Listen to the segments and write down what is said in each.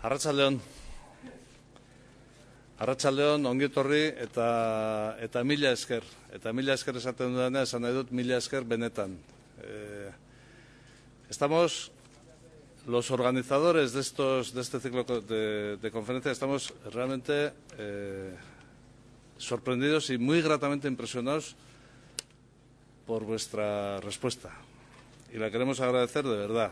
Arratsaldeon. Arratsaldeon, ongi etorri eta mila esker. Eta mila esker esaten dudana, esan nahi dut mila esker benetan. Estamos, los organizadores de este ciclo de conferencias, estamos realmente sorprendidos y muy gratamente impresionados por vuestra respuesta. Y la queremos agradecer de verdad.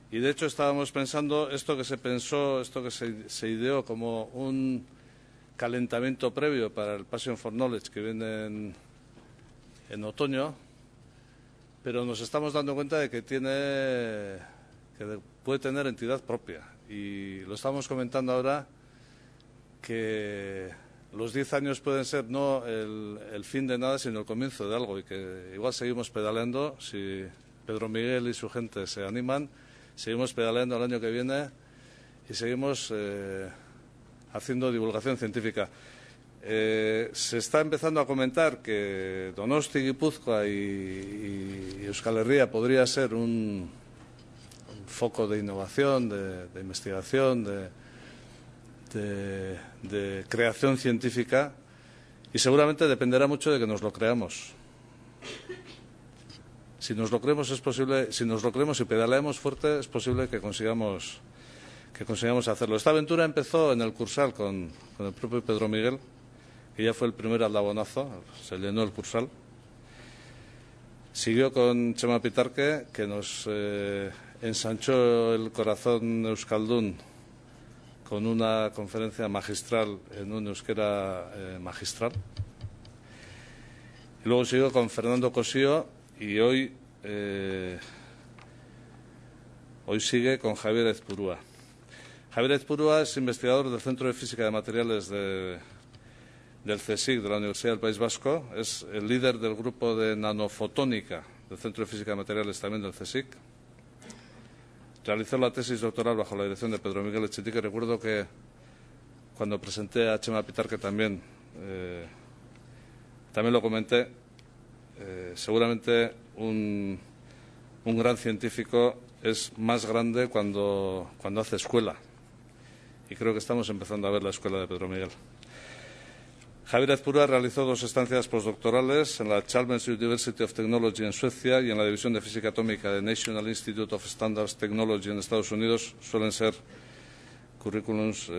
Y de hecho estábamos pensando, esto que se ideó como un calentamiento previo para el Passion for Knowledge que viene en otoño, pero nos estamos dando cuenta de que puede tener entidad propia. Y lo estamos comentando ahora, que los 10 años pueden ser no el fin de nada, sino el comienzo de algo, y que igual seguimos pedaleando, si Pedro Miguel y su gente se animan. Seguimos pedaleando el año que viene y seguimos haciendo divulgación científica. Se está empezando a comentar que Donosti, Guipúzcoa y Euskal Herria podría ser un foco de innovación, de investigación, de creación científica, y seguramente dependerá mucho de que nos lo creamos. Si nos lo creemos es posible, si nos lo creemos y pedaleamos fuerte, es posible que consigamos hacerlo. Esta aventura empezó en el Cursal con el propio Pedro Miguel, que ya fue el primer aldabonazo, se llenó el Cursal. Siguió con Txema Pitarque, que nos ensanchó el corazón euskaldún con una conferencia magistral en un euskera magistral. Y luego siguió con Fernando Cosío. Y hoy sigue con Javier Ezpurua. Javier Ezpurua es investigador del Centro de Física de Materiales del CSIC, de la Universidad del País Vasco. Es el líder del grupo de nanofotónica del Centro de Física de Materiales también del CSIC. Realizó la tesis doctoral bajo la dirección de Pedro Miguel Etxetique. Recuerdo que cuando presenté a Txema Pitarque también lo comenté. Seguramente un gran científico es más grande cuando hace escuela, y creo que estamos empezando a ver la escuela de Pedro Miguel. Javier Ezpurua realizó 2 estancias postdoctorales en la Chalmers University of Technology en Suecia y en la División de Física Atómica de National Institute of Standards Technology en Estados Unidos. Suelen ser currículums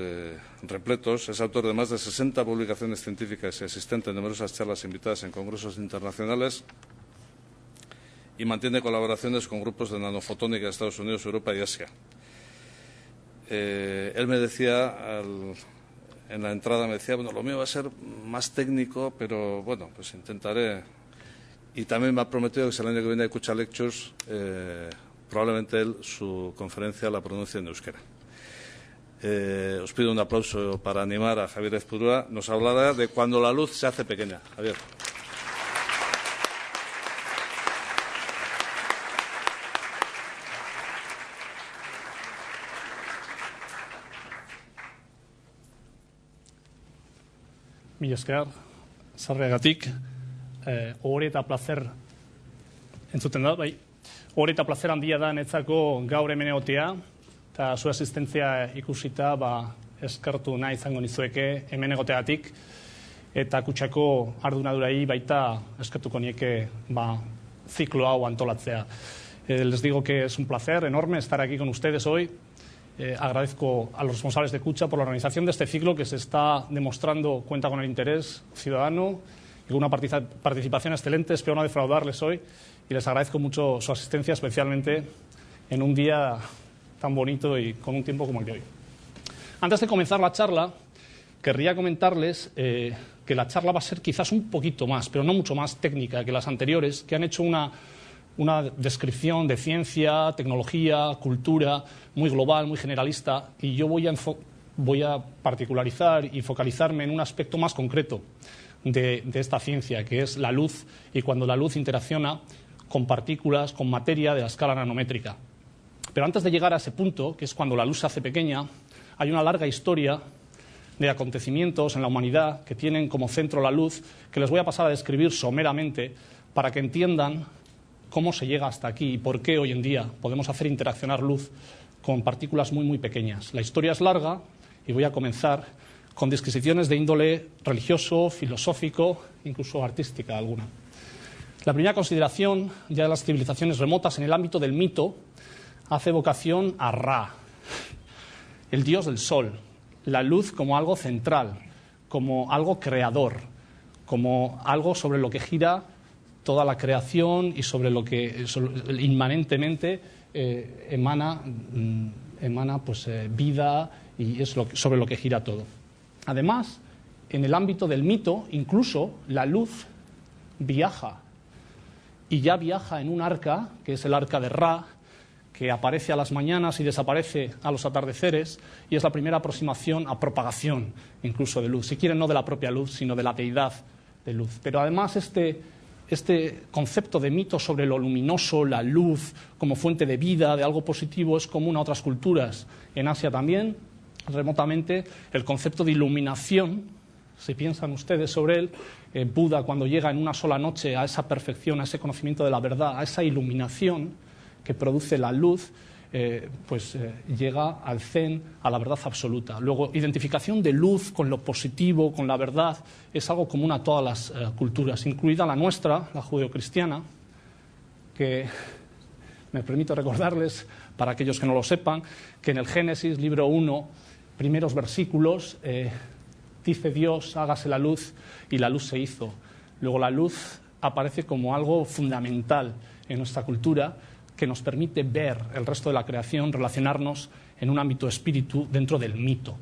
repletos. Es autor de más de 60 publicaciones científicas y asistente en numerosas charlas invitadas en congresos internacionales, y mantiene colaboraciones con grupos de nanofotónica de Estados Unidos, Europa y Asia. Él me decía, en la entrada me decía, bueno, lo mío va a ser más técnico, pero bueno, pues intentaré. Y también me ha prometido que si el año que viene hay Kucha Lectures, probablemente él su conferencia la pronuncie en euskera. Os pido un aplauso para animar a Javier Ezpurua. Nos hablará de cuando la luz se hace pequeña. Javier. Mila esker, sarreagatik, ohore eta plazer entzuten da, bai. Ohore eta plazer handia da netzako gaur hemen egotea, eta zu asistentzia ikusita eskertu nahi izango nizueke hemen egoteagatik, eta Kutxako ardunadurai baita eskertuko nieke ziklo hau antolatzea. Les digo que es un placer enorme estar aquí con ustedes hoy. Agradezco a los responsables de Kutxa por la organización de este ciclo, que se está demostrando cuenta con el interés ciudadano y con una participación excelente. Espero no defraudarles hoy, y les agradezco mucho su asistencia, especialmente en un día tan bonito y con un tiempo como el de hoy. Antes de comenzar la charla, querría comentarles que la charla va a ser quizás un poquito más, pero no mucho más técnica que las anteriores, que han hecho una descripción de ciencia, tecnología, cultura, muy global, muy generalista, y yo voy a particularizar y focalizarme en un aspecto más concreto de esta ciencia, que es la luz, y cuando la luz interacciona con partículas, con materia de la escala nanométrica. Pero antes de llegar a ese punto, que es cuando la luz se hace pequeña, hay una larga historia de acontecimientos en la humanidad que tienen como centro la luz, que les voy a pasar a describir someramente para que entiendan cómo se llega hasta aquí y por qué hoy en día podemos hacer interaccionar luz con partículas muy, muy pequeñas. La historia es larga y voy a comenzar con disquisiciones de índole religioso, filosófico, incluso artística alguna. La primera consideración, ya de las civilizaciones remotas en el ámbito del mito, hace evocación a Ra, el dios del sol, la luz como algo central, como algo creador, como algo sobre lo que gira toda la creación y sobre lo que inmanentemente emana pues, vida y es sobre lo que gira todo. Además, en el ámbito del mito, incluso la luz viaja y ya viaja en un arca, que es el arca de Ra, que aparece a las mañanas y desaparece a los atardeceres, y es la primera aproximación a propagación incluso de luz, si quieren no de la propia luz, sino de la deidad de luz. Pero además este concepto de mito sobre lo luminoso, la luz como fuente de vida, de algo positivo, es común a otras culturas. En Asia también, remotamente, el concepto de iluminación, si piensan ustedes sobre él, Buda cuando llega en una sola noche a esa perfección, a ese conocimiento de la verdad, a esa iluminación que produce la luz, llega al zen, a la verdad absoluta. Luego, identificación de luz con lo positivo, con la verdad, es algo común a todas las culturas, incluida la nuestra, la judeocristiana, que me permito recordarles, para aquellos que no lo sepan, que en el Génesis, libro 1, primeros versículos, dice Dios, hágase la luz, y la luz se hizo. Luego la luz aparece como algo fundamental en nuestra cultura, que nos permite ver el resto de la creación, relacionarnos en un ámbito espíritu dentro del mito.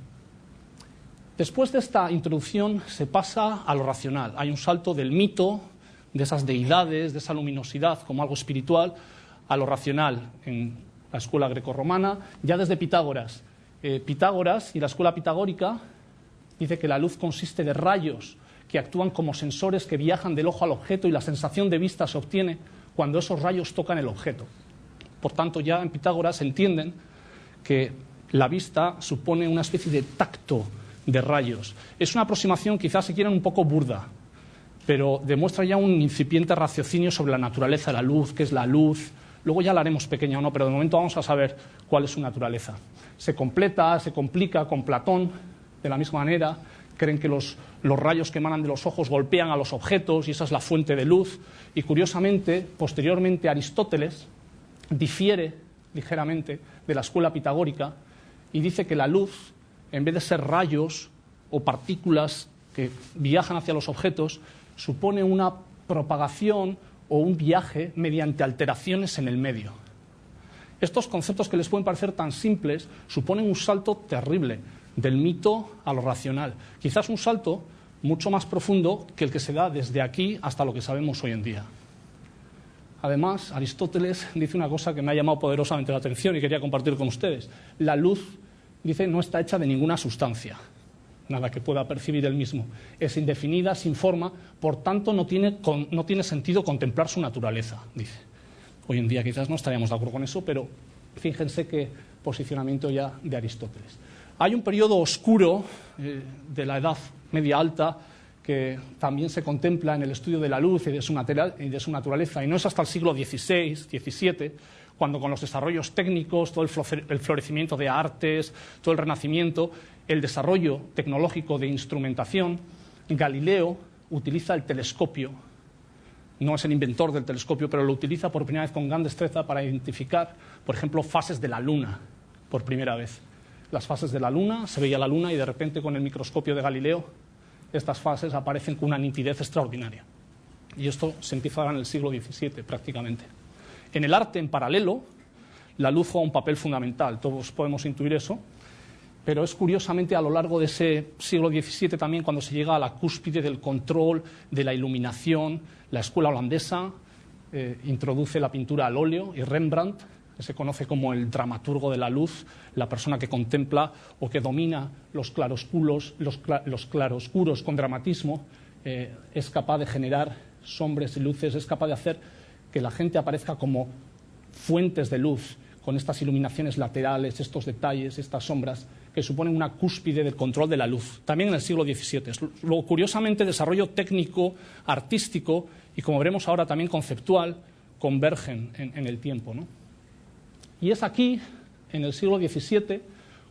Después de esta introducción se pasa a lo racional. Hay un salto del mito, de esas deidades, de esa luminosidad como algo espiritual, a lo racional en la escuela grecorromana, ya desde Pitágoras. Pitágoras y la escuela pitagórica dice que la luz consiste de rayos que actúan como sensores que viajan del ojo al objeto y la sensación de vista se obtiene cuando esos rayos tocan el objeto. Por tanto, ya en Pitágoras entienden que la vista supone una especie de tacto de rayos. Es una aproximación, quizás si quieren, un poco burda, pero demuestra ya un incipiente raciocinio sobre la naturaleza de la luz, qué es la luz. Luego ya la haremos pequeña o no, pero de momento vamos a saber cuál es su naturaleza. Se completa, se complica con Platón, de la misma manera. Creen que los rayos que emanan de los ojos golpean a los objetos y esa es la fuente de luz. Y curiosamente, posteriormente, Aristóteles difiere ligeramente de la escuela pitagórica y dice que la luz, en vez de ser rayos o partículas que viajan hacia los objetos, supone una propagación o un viaje mediante alteraciones en el medio. Estos conceptos que les pueden parecer tan simples suponen un salto terrible del mito a lo racional. Quizás un salto mucho más profundo que el que se da desde aquí hasta lo que sabemos hoy en día. Además, Aristóteles dice una cosa que me ha llamado poderosamente la atención y quería compartir con ustedes. La luz, dice, no está hecha de ninguna sustancia, nada que pueda percibir él mismo. Es indefinida, sin forma, por tanto no tiene sentido contemplar su naturaleza, dice. Hoy en día quizás no estaríamos de acuerdo con eso, pero fíjense qué posicionamiento ya de Aristóteles. Hay un periodo oscuro de la Edad Media Alta que también se contempla en el estudio de la luz y de su naturaleza, y no es hasta el siglo XVI, XVII, cuando con los desarrollos técnicos, todo el florecimiento de artes, todo el Renacimiento, el desarrollo tecnológico de instrumentación, Galileo utiliza el telescopio. No es el inventor del telescopio, pero lo utiliza por primera vez con gran destreza para identificar, por ejemplo, fases de la Luna, por primera vez. Las fases de la Luna, se veía la Luna y de repente con el microscopio de Galileo estas fases aparecen con una nitidez extraordinaria. Y esto se empieza a dar en el siglo XVII prácticamente. En el arte, en paralelo, la luz juega un papel fundamental, todos podemos intuir eso, pero es curiosamente a lo largo de ese siglo XVII también cuando se llega a la cúspide del control, de la iluminación. La escuela holandesa introduce la pintura al óleo y Rembrandt, que se conoce como el dramaturgo de la luz, la persona que contempla o que domina los claroscuros con dramatismo, es capaz de generar sombras y luces, es capaz de hacer que la gente aparezca como fuentes de luz, con estas iluminaciones laterales, estos detalles, estas sombras, que suponen una cúspide del control de la luz, también en el siglo XVII. Luego, curiosamente, desarrollo técnico, artístico y, como veremos ahora, también conceptual, convergen en el tiempo, ¿no? Y es aquí en el siglo XVII,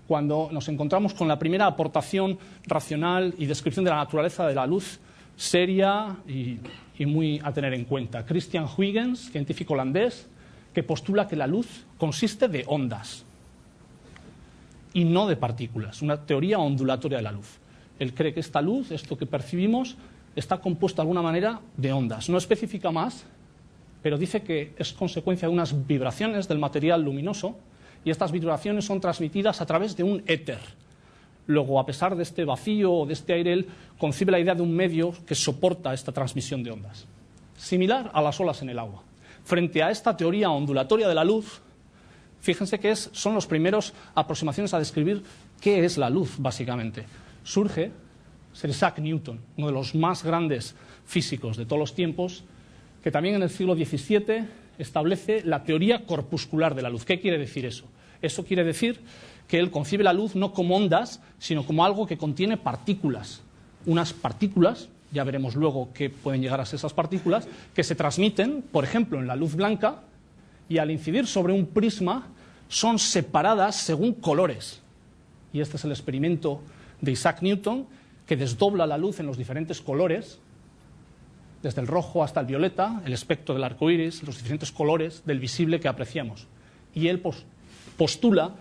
cuando nos encontramos con la primera aportación racional y descripción de la naturaleza de la luz seria y muy a tener en cuenta. Christian Huygens, científico holandés, que postula que la luz consiste de ondas y no de partículas, una teoría ondulatoria de la luz. Él cree que esta luz, esto que percibimos, está compuesto de alguna manera de ondas. No especifica más, pero dice que es consecuencia de unas vibraciones del material luminoso y estas vibraciones son transmitidas a través de un éter. Luego, a pesar de este vacío o de este aire, él concibe la idea de un medio que soporta esta transmisión de ondas. Similar a las olas en el agua. Frente a esta teoría ondulatoria de la luz, fíjense que son los primeros aproximaciones a describir qué es la luz, básicamente. Surge Sir Isaac Newton, uno de los más grandes físicos de todos los tiempos, que también en el siglo XVII establece la teoría corpuscular de la luz. ¿Qué quiere decir eso? Eso quiere decir que él concibe la luz no como ondas, sino como algo que contiene partículas. Unas partículas, ya veremos luego qué pueden llegar a ser esas partículas, que se transmiten, por ejemplo, en la luz blanca, y al incidir sobre un prisma son separadas según colores. Y este es el experimento de Isaac Newton, que desdobla la luz en los diferentes colores, desde el rojo hasta el violeta, el espectro del arco iris, los diferentes colores del visible que apreciamos. Y él postula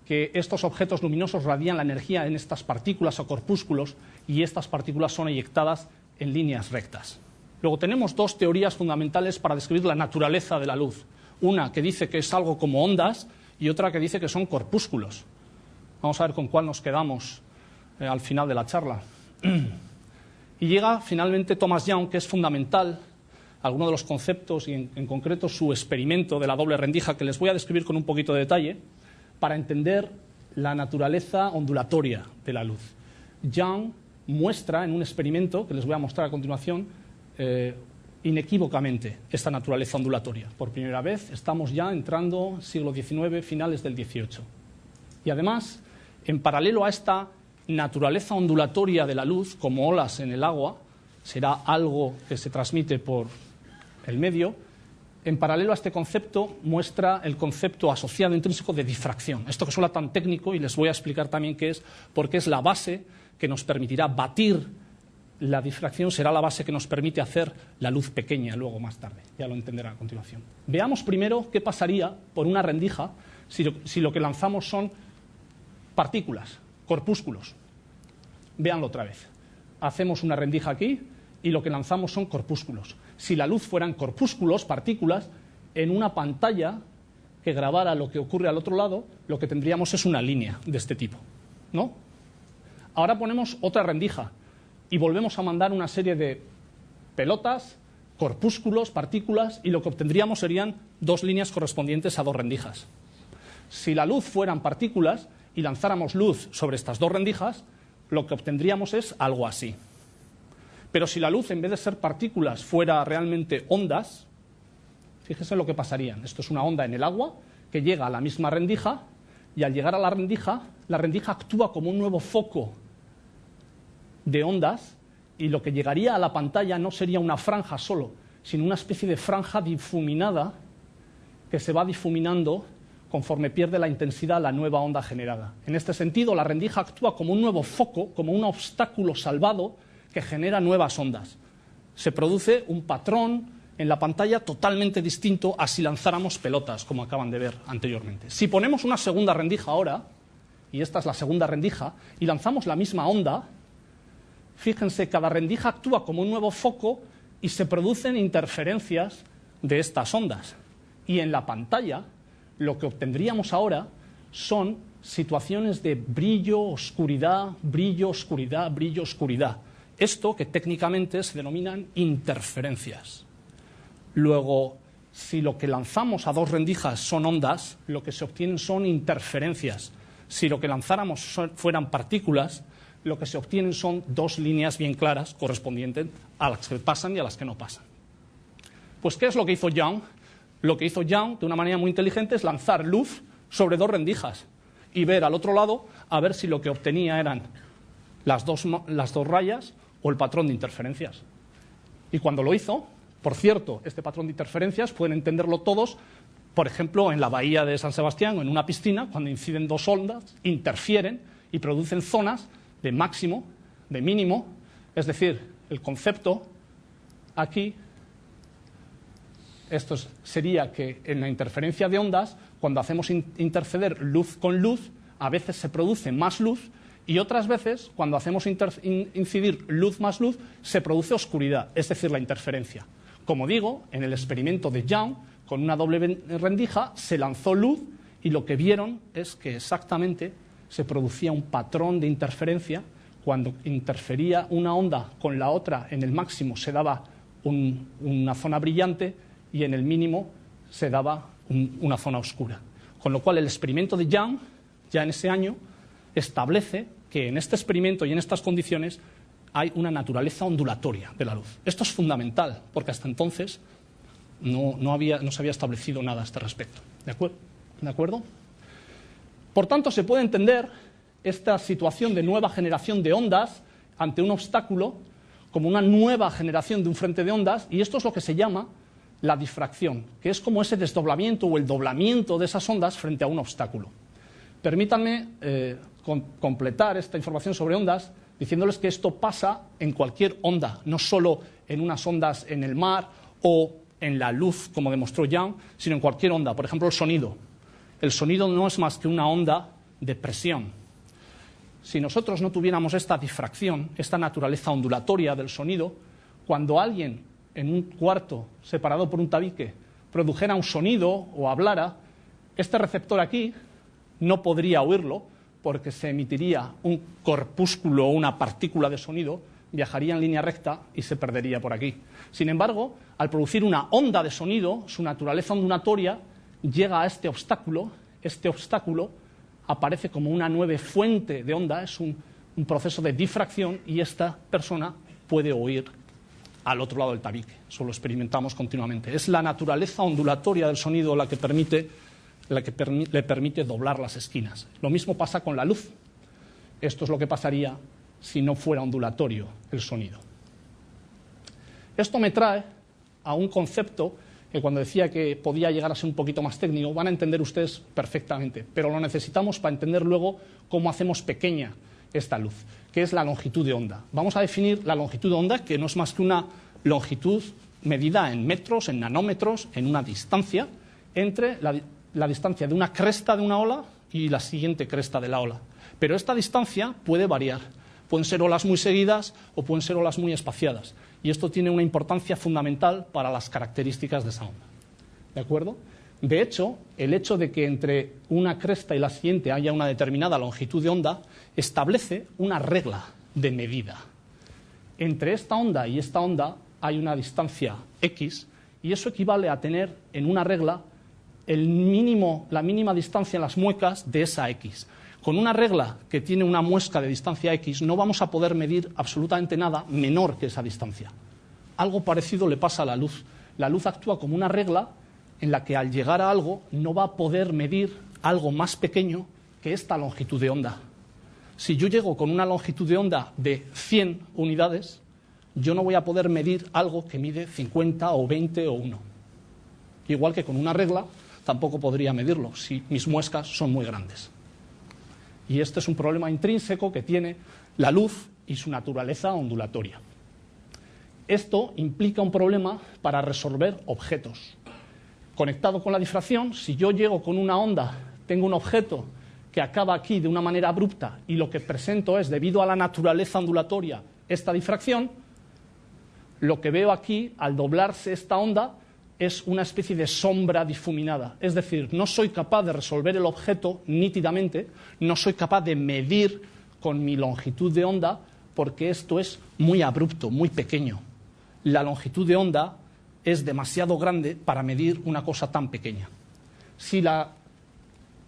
que estos objetos luminosos radian la energía en estas partículas o corpúsculos y estas partículas son eyectadas en líneas rectas. Luego tenemos dos teorías fundamentales para describir la naturaleza de la luz. Una que dice que es algo como ondas y otra que dice que son corpúsculos. Vamos a ver con cuál nos quedamos al final de la charla. Y llega finalmente Thomas Young, que es fundamental, algunos de los conceptos y en concreto su experimento de la doble rendija, que les voy a describir con un poquito de detalle, para entender la naturaleza ondulatoria de la luz. Young muestra en un experimento, que les voy a mostrar a continuación, inequívocamente esta naturaleza ondulatoria. Por primera vez estamos ya entrando siglo XIX, finales del XVIII. Y además, en paralelo a esta naturaleza ondulatoria de la luz, como olas en el agua, será algo que se transmite por el medio, en paralelo a este concepto muestra el concepto asociado intrínseco de difracción. Esto que suena tan técnico, y les voy a explicar también qué es, porque es la base que nos permitirá batir la difracción, será la base que nos permite hacer la luz pequeña luego más tarde. Ya lo entenderán a continuación. Veamos primero qué pasaría por una rendija si lo que lanzamos son partículas, corpúsculos. Véanlo otra vez. Hacemos una rendija aquí y lo que lanzamos son corpúsculos. Si la luz fueran corpúsculos, partículas, en una pantalla que grabara lo que ocurre al otro lado, lo que tendríamos es una línea de este tipo, ¿no? Ahora ponemos otra rendija y volvemos a mandar una serie de pelotas, corpúsculos, partículas, y lo que obtendríamos serían dos líneas correspondientes a dos rendijas. Si la luz fueran partículas y lanzáramos luz sobre estas dos rendijas, lo que obtendríamos es algo así. Pero si la luz, en vez de ser partículas, fuera realmente ondas, fíjense lo que pasarían. Esto es una onda en el agua que llega a la misma rendija y al llegar a la rendija actúa como un nuevo foco de ondas y lo que llegaría a la pantalla no sería una franja solo, sino una especie de franja difuminada que se va difuminando conforme pierde la intensidad la nueva onda generada. En este sentido, la rendija actúa como un nuevo foco, como un obstáculo salvado que genera nuevas ondas. Se produce un patrón en la pantalla totalmente distinto a si lanzáramos pelotas, como acaban de ver anteriormente. Si ponemos una segunda rendija ahora, y esta es la segunda rendija, y lanzamos la misma onda, fíjense, cada rendija actúa como un nuevo foco y se producen interferencias de estas ondas. Y en la pantalla, lo que obtendríamos ahora son situaciones de brillo, oscuridad, brillo, oscuridad, brillo, oscuridad. Esto que técnicamente se denominan interferencias. Luego, si lo que lanzamos a dos rendijas son ondas, lo que se obtienen son interferencias. Si lo que lanzáramos fueran partículas, lo que se obtienen son dos líneas bien claras correspondientes a las que pasan y a las que no pasan. Pues, ¿qué es lo que hizo Young? Lo que hizo Young, de una manera muy inteligente, es lanzar luz sobre dos rendijas y ver al otro lado a ver si lo que obtenía eran las dos rayas o el patrón de interferencias. Y cuando lo hizo, por cierto, este patrón de interferencias, pueden entenderlo todos, por ejemplo, en la bahía de San Sebastián o en una piscina, cuando inciden dos ondas, interfieren y producen zonas de máximo, de mínimo, es decir, el concepto aquí, esto sería que en la interferencia de ondas, cuando hacemos interceder luz con luz, a veces se produce más luz y otras veces, cuando hacemos incidir luz más luz, se produce oscuridad, es decir, la interferencia. Como digo, en el experimento de Young, con una doble rendija, se lanzó luz y lo que vieron es que exactamente se producía un patrón de interferencia. Cuando interfería una onda con la otra en el máximo se daba una zona brillante y en el mínimo se daba una zona oscura. Con lo cual el experimento de Young, ya en ese año, establece que en este experimento y en estas condiciones hay una naturaleza ondulatoria de la luz. Esto es fundamental, porque hasta entonces no se había establecido nada a este respecto. ¿De acuerdo? Por tanto, se puede entender esta situación de nueva generación de ondas ante un obstáculo como una nueva generación de un frente de ondas, y esto es lo que se llama la difracción, que es como ese desdoblamiento o el doblamiento de esas ondas frente a un obstáculo. Permítanme completar esta información sobre ondas diciéndoles que esto pasa en cualquier onda, no solo en unas ondas en el mar o en la luz, como demostró Young, sino en cualquier onda. Por ejemplo, el sonido. El sonido no es más que una onda de presión. Si nosotros no tuviéramos esta difracción, esta naturaleza ondulatoria del sonido, cuando alguien en un cuarto separado por un tabique produjera un sonido o hablara, este receptor aquí no podría oírlo porque se emitiría un corpúsculo o una partícula de sonido, viajaría en línea recta y se perdería por aquí. Sin embargo, al producir una onda de sonido, su naturaleza ondulatoria llega a este obstáculo aparece como una nueva fuente de onda, es un proceso de difracción y esta persona puede oír al otro lado del tabique. Eso lo experimentamos continuamente. Es la naturaleza ondulatoria del sonido la que le permite doblar las esquinas. Lo mismo pasa con la luz. Esto es lo que pasaría si no fuera ondulatorio el sonido. Esto me trae a un concepto que cuando decía que podía llegar a ser un poquito más técnico, van a entender ustedes perfectamente, pero lo necesitamos para entender luego cómo hacemos pequeña esta luz, que es la longitud de onda. Vamos a definir la longitud de onda, que no es más que una longitud medida en metros, en nanómetros, en una distancia entre la distancia de una cresta de una ola y la siguiente cresta de la ola. Pero esta distancia puede variar. Pueden ser olas muy seguidas o pueden ser olas muy espaciadas. Y esto tiene una importancia fundamental para las características de esa onda. ¿De acuerdo? De hecho, el hecho de que entre una cresta y la siguiente haya una determinada longitud de onda establece una regla de medida. Entre esta onda y esta onda hay una distancia x y eso equivale a tener en una regla la mínima distancia en las muecas de esa x. Con una regla que tiene una muesca de distancia x no vamos a poder medir absolutamente nada menor que esa distancia. Algo parecido le pasa a la luz. La luz actúa como una regla en la que al llegar a algo no va a poder medir algo más pequeño que esta longitud de onda. Si yo llego con una longitud de onda de 100 unidades, yo no voy a poder medir algo que mide 50 o 20 o 1. Igual que con una regla tampoco podría medirlo si mis muescas son muy grandes. Y este es un problema intrínseco que tiene la luz y su naturaleza ondulatoria. Esto implica un problema para resolver objetos. Conectado con la difracción, si yo llego con una onda, tengo un objeto que acaba aquí de una manera abrupta y lo que presento es, debido a la naturaleza ondulatoria, esta difracción, lo que veo aquí, al doblarse esta onda, es una especie de sombra difuminada. Es decir, no soy capaz de resolver el objeto nítidamente, no soy capaz de medir con mi longitud de onda, porque esto es muy abrupto, muy pequeño. La longitud de onda es demasiado grande para medir una cosa tan pequeña. Si la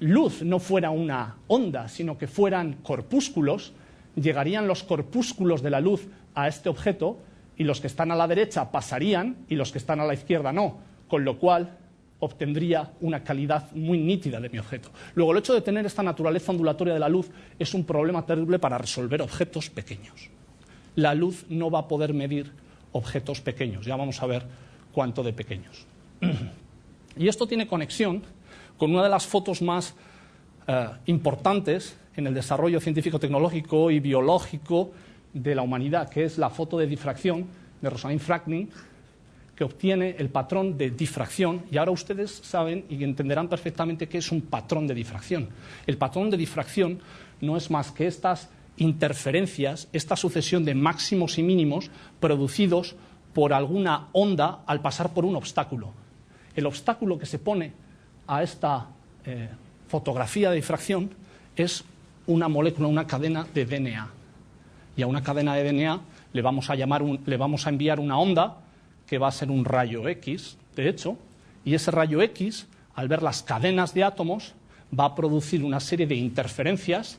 luz no fuera una onda, sino que fueran corpúsculos, llegarían los corpúsculos de la luz a este objeto y los que están a la derecha pasarían y los que están a la izquierda no, con lo cual obtendría una calidad muy nítida de mi objeto. Luego, el hecho de tener esta naturaleza ondulatoria de la luz es un problema terrible para resolver objetos pequeños. La luz no va a poder medir objetos pequeños, ya vamos a ver cuánto de pequeños. Y esto tiene conexión con una de las fotos más importantes en el desarrollo científico-tecnológico y biológico de la humanidad, que es la foto de difracción de Rosalind Franklin, que obtiene el patrón de difracción, y ahora ustedes saben y entenderán perfectamente qué es un patrón de difracción. El patrón de difracción no es más que estas interferencias, esta sucesión de máximos y mínimos producidos por alguna onda al pasar por un obstáculo. El obstáculo que se pone a esta fotografía de difracción es una molécula, una cadena de DNA. Y a una cadena de DNA le vamos a enviar una onda que va a ser un rayo X, de hecho, y ese rayo X, al ver las cadenas de átomos, va a producir una serie de interferencias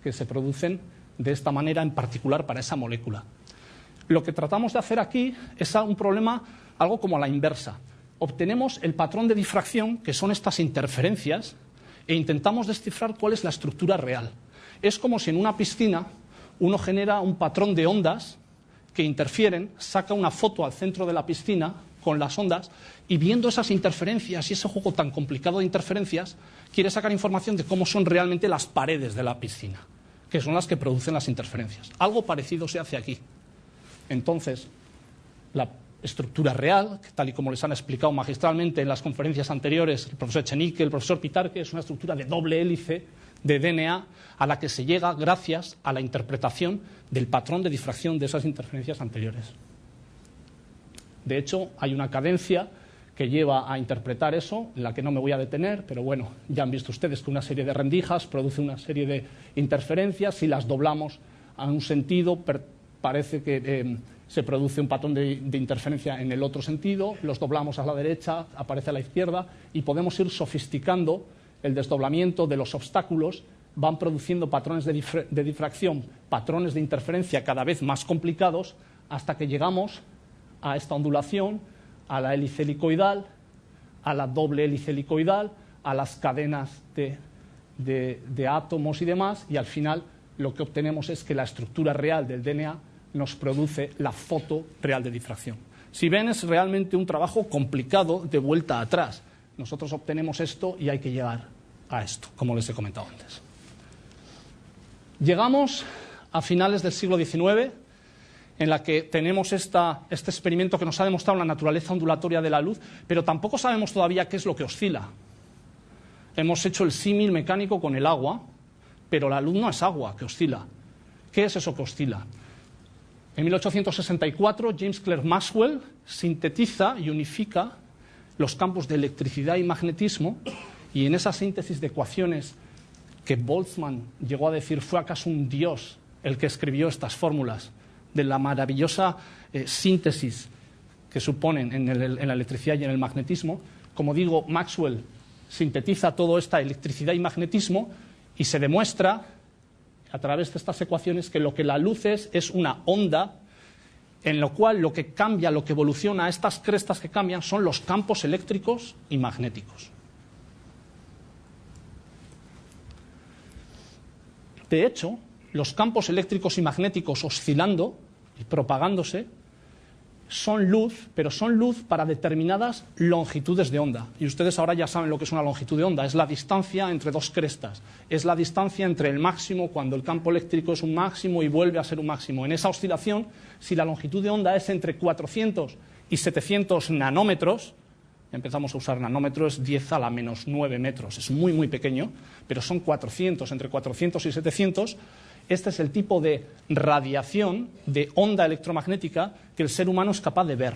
que se producen de esta manera en particular para esa molécula. Lo que tratamos de hacer aquí es un problema algo como a la inversa. Obtenemos el patrón de difracción, que son estas interferencias, e intentamos descifrar cuál es la estructura real. Es como si en una piscina uno genera un patrón de ondas que interfieren, saca una foto al centro de la piscina con las ondas y viendo esas interferencias y ese juego tan complicado de interferencias, quiere sacar información de cómo son realmente las paredes de la piscina, que son las que producen las interferencias. Algo parecido se hace aquí. Entonces, la estructura real, que tal y como les han explicado magistralmente en las conferencias anteriores el profesor Echenique, el profesor Pitarque, es una estructura de doble hélice de DNA a la que se llega gracias a la interpretación del patrón de difracción de esas interferencias anteriores. De hecho, hay una cadencia que lleva a interpretar eso, en la que no me voy a detener, pero bueno, ya han visto ustedes que una serie de rendijas produce una serie de interferencias. Si las doblamos a un sentido, parece que se produce un patrón de interferencia en el otro sentido, los doblamos a la derecha, aparece a la izquierda, y podemos ir sofisticando el desdoblamiento de los obstáculos. Van produciendo patrones de difracción, patrones de interferencia cada vez más complicados, hasta que llegamos a esta ondulación, a la hélice helicoidal, a la doble hélice helicoidal, a las cadenas de átomos y demás, y al final lo que obtenemos es que la estructura real del DNA nos produce la foto real de difracción. Si ven, es realmente un trabajo complicado de vuelta atrás. Nosotros obtenemos esto y hay que llegar a esto, como les he comentado antes. Llegamos a finales del siglo XIX, en la que tenemos este experimento que nos ha demostrado la naturaleza ondulatoria de la luz, pero tampoco sabemos todavía qué es lo que oscila. Hemos hecho el símil mecánico con el agua, pero la luz no es agua que oscila. ¿Qué es eso que oscila? En 1864, James Clerk Maxwell sintetiza y unifica los campos de electricidad y magnetismo, y en esa síntesis de ecuaciones que Boltzmann llegó a decir fue acaso un dios el que escribió estas fórmulas, de la maravillosa síntesis que suponen en la electricidad y en el magnetismo. Como digo, Maxwell sintetiza toda esta electricidad y magnetismo y se demuestra a través de estas ecuaciones que lo que la luz es una onda, en lo cual lo que cambia, lo que evoluciona, estas crestas que cambian son los campos eléctricos y magnéticos. De hecho, los campos eléctricos y magnéticos oscilando y propagándose son luz, pero son luz para determinadas longitudes de onda. Y ustedes ahora ya saben lo que es una longitud de onda. Es la distancia entre dos crestas. Es la distancia entre el máximo, cuando el campo eléctrico es un máximo y vuelve a ser un máximo. En esa oscilación, si la longitud de onda es entre 400 y 700 nanómetros, empezamos a usar nanómetros, 10 a la menos 9 metros. Es muy, muy pequeño, pero son 400, entre 400 y 700. Este es el tipo de radiación, de onda electromagnética, que el ser humano es capaz de ver.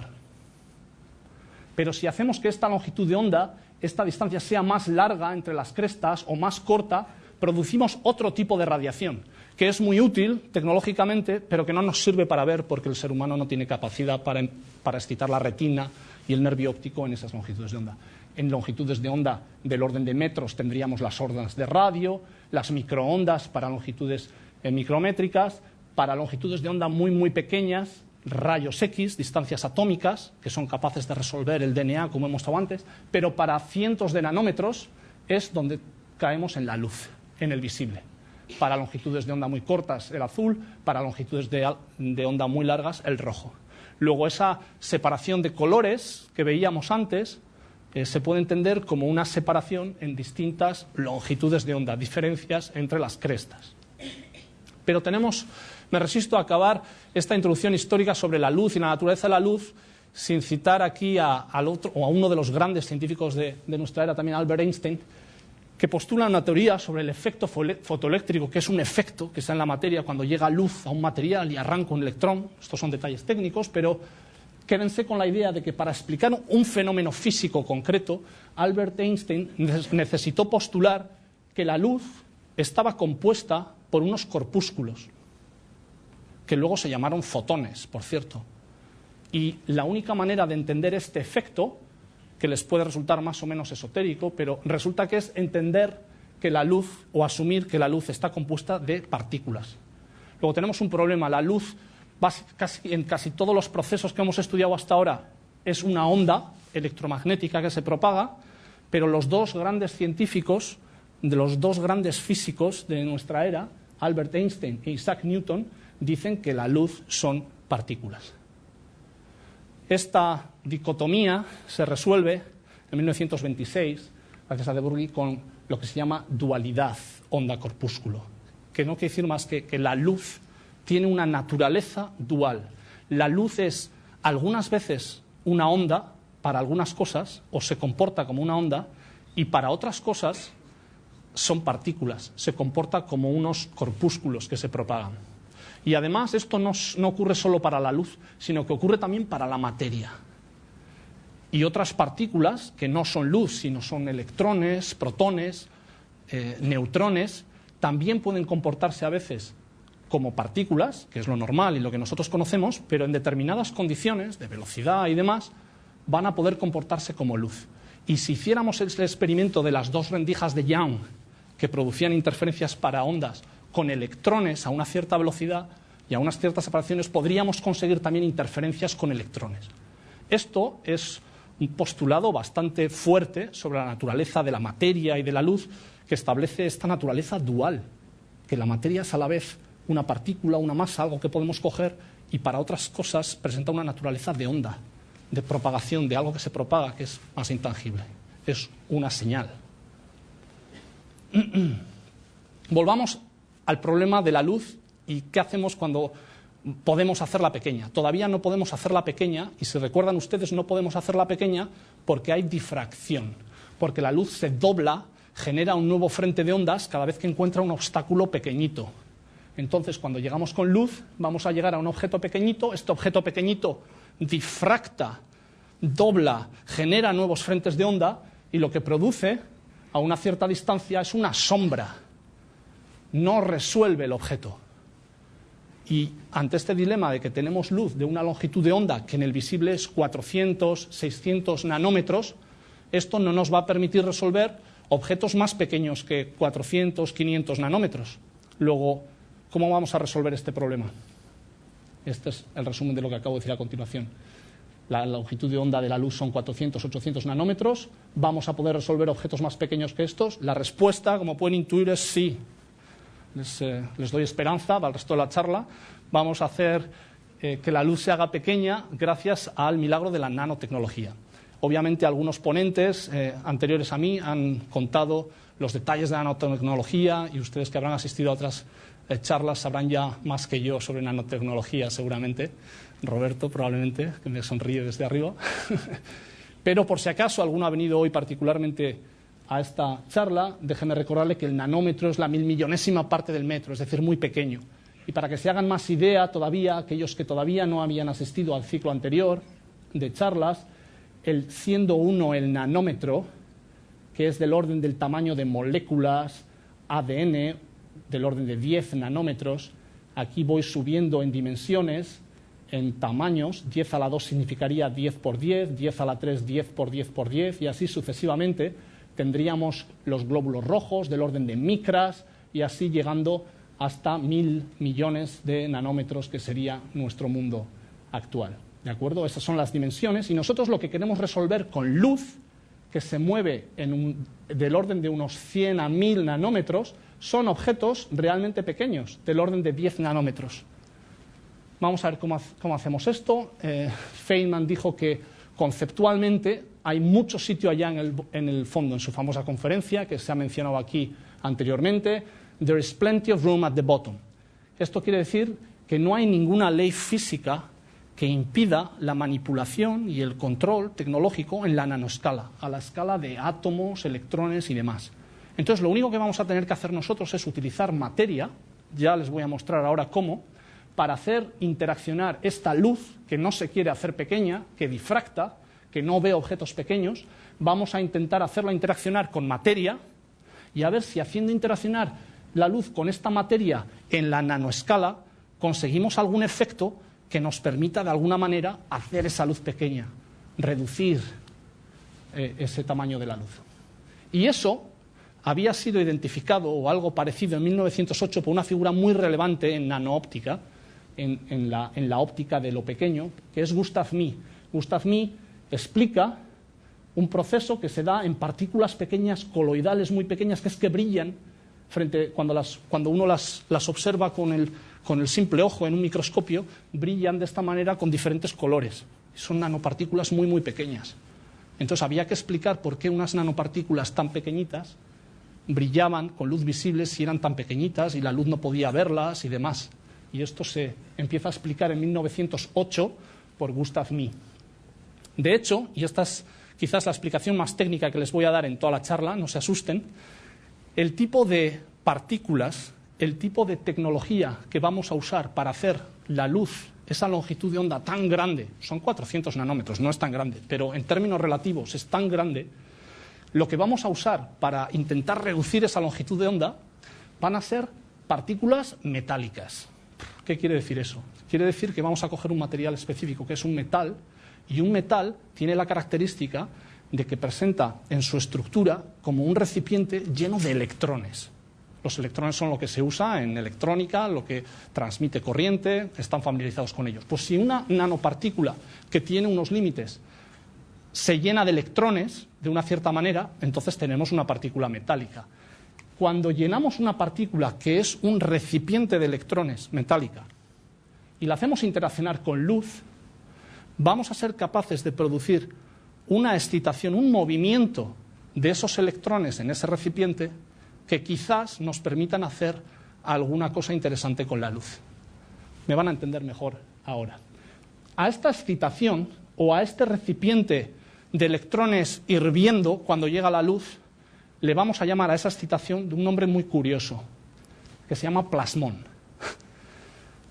Pero si hacemos que esta longitud de onda, esta distancia sea más larga entre las crestas o más corta, producimos otro tipo de radiación, que es muy útil tecnológicamente, pero que no nos sirve para ver porque el ser humano no tiene capacidad para excitar la retina y el nervio óptico en esas longitudes de onda. En longitudes de onda del orden de metros tendríamos las ondas de radio, las microondas para longitudes micrométricas, para longitudes de onda muy, muy pequeñas, rayos X, distancias atómicas, que son capaces de resolver el DNA, como hemos estado antes, pero para cientos de nanómetros es donde caemos en la luz, en el visible. Para longitudes de onda muy cortas, el azul; para longitudes de onda muy largas, el rojo. Luego, esa separación de colores que veíamos antes se puede entender como una separación en distintas longitudes de onda, diferencias entre las crestas. Pero me resisto a acabar esta introducción histórica sobre la luz y la naturaleza de la luz sin citar aquí a uno de los grandes científicos de nuestra era, también Albert Einstein, que postula una teoría sobre el efecto fotoeléctrico, que es un efecto que está en la materia cuando llega luz a un material y arranca un electrón. Estos son detalles técnicos, pero quédense con la idea de que para explicar un fenómeno físico concreto, Albert Einstein necesitó postular que la luz estaba compuesta por unos corpúsculos, que luego se llamaron fotones, por cierto. Y la única manera de entender este efecto, que les puede resultar más o menos esotérico, pero resulta que es entender que la luz, o asumir que la luz está compuesta de partículas. Luego tenemos un problema: la luz, en casi todos los procesos que hemos estudiado hasta ahora, es una onda electromagnética que se propaga, pero los dos grandes científicos, de los dos grandes físicos de nuestra era, Albert Einstein e Isaac Newton, dicen que la luz son partículas. Esta dicotomía se resuelve en 1926, gracias a de Broglie, con lo que se llama dualidad onda-corpúsculo, que no quiere decir más que la luz tiene una naturaleza dual. La luz es algunas veces una onda para algunas cosas, o se comporta como una onda, y para otras cosas son partículas, se comporta como unos corpúsculos que se propagan. Y además esto no ocurre solo para la luz, sino que ocurre también para la materia. Y otras partículas que no son luz, sino son electrones, protones, neutrones, también pueden comportarse a veces como partículas, que es lo normal y lo que nosotros conocemos, pero en determinadas condiciones de velocidad y demás van a poder comportarse como luz. Y si hiciéramos el experimento de las dos rendijas de Young que producían interferencias para ondas con electrones a una cierta velocidad y a unas ciertas separaciones, podríamos conseguir también interferencias con electrones. Esto es un postulado bastante fuerte sobre la naturaleza de la materia y de la luz, que establece esta naturaleza dual, que la materia es a la vez una partícula, una masa, algo que podemos coger, y para otras cosas presenta una naturaleza de onda, de propagación, de algo que se propaga, que es más intangible. Es una señal. Volvamos al problema de la luz y qué hacemos cuando podemos hacerla pequeña. Todavía no podemos hacerla pequeña, y si recuerdan ustedes, no podemos hacerla pequeña porque hay difracción, porque la luz se dobla, genera un nuevo frente de ondas cada vez que encuentra un obstáculo pequeñito. Entonces, cuando llegamos con luz, vamos a llegar a un objeto pequeñito, este objeto pequeñito difracta, dobla, genera nuevos frentes de onda, y lo que produce a una cierta distancia es una sombra. No resuelve el objeto. Y ante este dilema de que tenemos luz de una longitud de onda que en el visible es 400, 600 nanómetros, esto no nos va a permitir resolver objetos más pequeños que 400, 500 nanómetros. Luego, ¿cómo vamos a resolver este problema? Este es el resumen de lo que acabo de decir a continuación. La longitud de onda de la luz son 400, 800 nanómetros. ¿Vamos a poder resolver objetos más pequeños que estos? La respuesta, como pueden intuir, es sí. Les doy esperanza para el resto de la charla. Vamos a hacer que la luz se haga pequeña gracias al milagro de la nanotecnología. Obviamente algunos ponentes anteriores a mí han contado los detalles de la nanotecnología, y ustedes que habrán asistido a otras charlas sabrán ya más que yo sobre nanotecnología seguramente. Roberto probablemente, que me sonríe desde arriba. Pero por si acaso alguno ha venido hoy particularmente a esta charla, déjenme recordarle que el nanómetro es la 1000.000.000ª parte del metro, es decir, muy pequeño. Y para que se hagan más idea todavía, aquellos que todavía no habían asistido al ciclo anterior de charlas, siendo uno el nanómetro, que es del orden del tamaño de moléculas, ADN, del orden de 10 nanómetros, aquí voy subiendo en dimensiones, en tamaños. 10 a la 2 significaría 10 por 10, 10 a la 3, 10 por 10 por 10, y así sucesivamente. Tendríamos los glóbulos rojos del orden de micras, y así llegando hasta 1000 millones de nanómetros, que sería nuestro mundo actual. ¿De acuerdo? Esas son las dimensiones, y nosotros lo que queremos resolver con luz, que se mueve del orden de unos 100 a 1000 nanómetros, son objetos realmente pequeños, del orden de 10 nanómetros. Vamos a ver cómo hacemos esto. Feynman dijo que conceptualmente hay mucho sitio allá en el fondo, en su famosa conferencia, que se ha mencionado aquí anteriormente. There is plenty of room at the bottom. Esto quiere decir que no hay ninguna ley física que impida la manipulación y el control tecnológico en la nanoescala, a la escala de átomos, electrones y demás. Entonces, lo único que vamos a tener que hacer nosotros es utilizar materia, ya les voy a mostrar ahora cómo, para hacer interaccionar esta luz, que no se quiere hacer pequeña, que difracta, que no ve objetos pequeños. Vamos a intentar hacerla interaccionar con materia y a ver si haciendo interaccionar la luz con esta materia en la nanoescala conseguimos algún efecto que nos permita de alguna manera hacer esa luz pequeña, reducir ese tamaño de la luz. Y eso había sido identificado o algo parecido en 1908 por una figura muy relevante en nanoóptica, en la óptica de lo pequeño, que es Gustav Mie. Gustav Mie explica un proceso que se da en partículas pequeñas, coloidales muy pequeñas, que es que brillan cuando uno las observa con el simple ojo en un microscopio, brillan de esta manera con diferentes colores. Son nanopartículas muy, muy pequeñas. Entonces había que explicar por qué unas nanopartículas tan pequeñitas brillaban con luz visible si eran tan pequeñitas y la luz no podía verlas y demás. Y esto se empieza a explicar en 1908 por Gustav Mie. De hecho, y esta es quizás la explicación más técnica que les voy a dar en toda la charla, no se asusten, el tipo de partículas, el tipo de tecnología que vamos a usar para hacer la luz, esa longitud de onda tan grande, son 400 nanómetros, no es tan grande, pero en términos relativos es tan grande, lo que vamos a usar para intentar reducir esa longitud de onda van a ser partículas metálicas. ¿Qué quiere decir eso? Quiere decir que vamos a coger un material específico, que es un metal, y un metal tiene la característica de que presenta en su estructura como un recipiente lleno de electrones. Los electrones son lo que se usa en electrónica, lo que transmite corriente, están familiarizados con ellos. Pues si una nanopartícula que tiene unos límites se llena de electrones de una cierta manera, entonces tenemos una partícula metálica. Cuando llenamos una partícula que es un recipiente de electrones metálica y la hacemos interaccionar con luz, vamos a ser capaces de producir una excitación, un movimiento de esos electrones en ese recipiente que quizás nos permitan hacer alguna cosa interesante con la luz. Me van a entender mejor ahora. A esta excitación o a este recipiente de electrones hirviendo cuando llega la luz, le vamos a llamar a esa excitación de un nombre muy curioso, que se llama plasmón.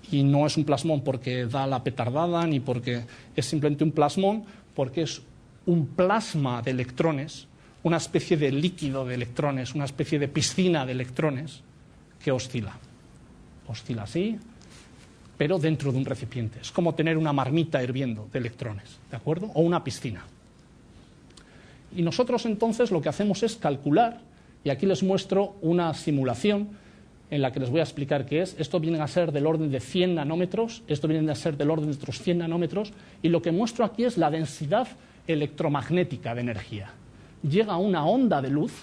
Y no es un plasmón porque da la petardada, ni porque es simplemente un plasmón, porque es un plasma de electrones, una especie de líquido de electrones, una especie de piscina de electrones que oscila. Oscila así, pero dentro de un recipiente. Es como tener una marmita hirviendo de electrones, ¿de acuerdo? O una piscina. Y nosotros entonces lo que hacemos es calcular, y aquí les muestro una simulación en la que les voy a explicar qué es. Esto viene a ser del orden de 100 nanómetros, esto viene a ser del orden de otros 100 nanómetros, y lo que muestro aquí es la densidad electromagnética de energía. Llega una onda de luz,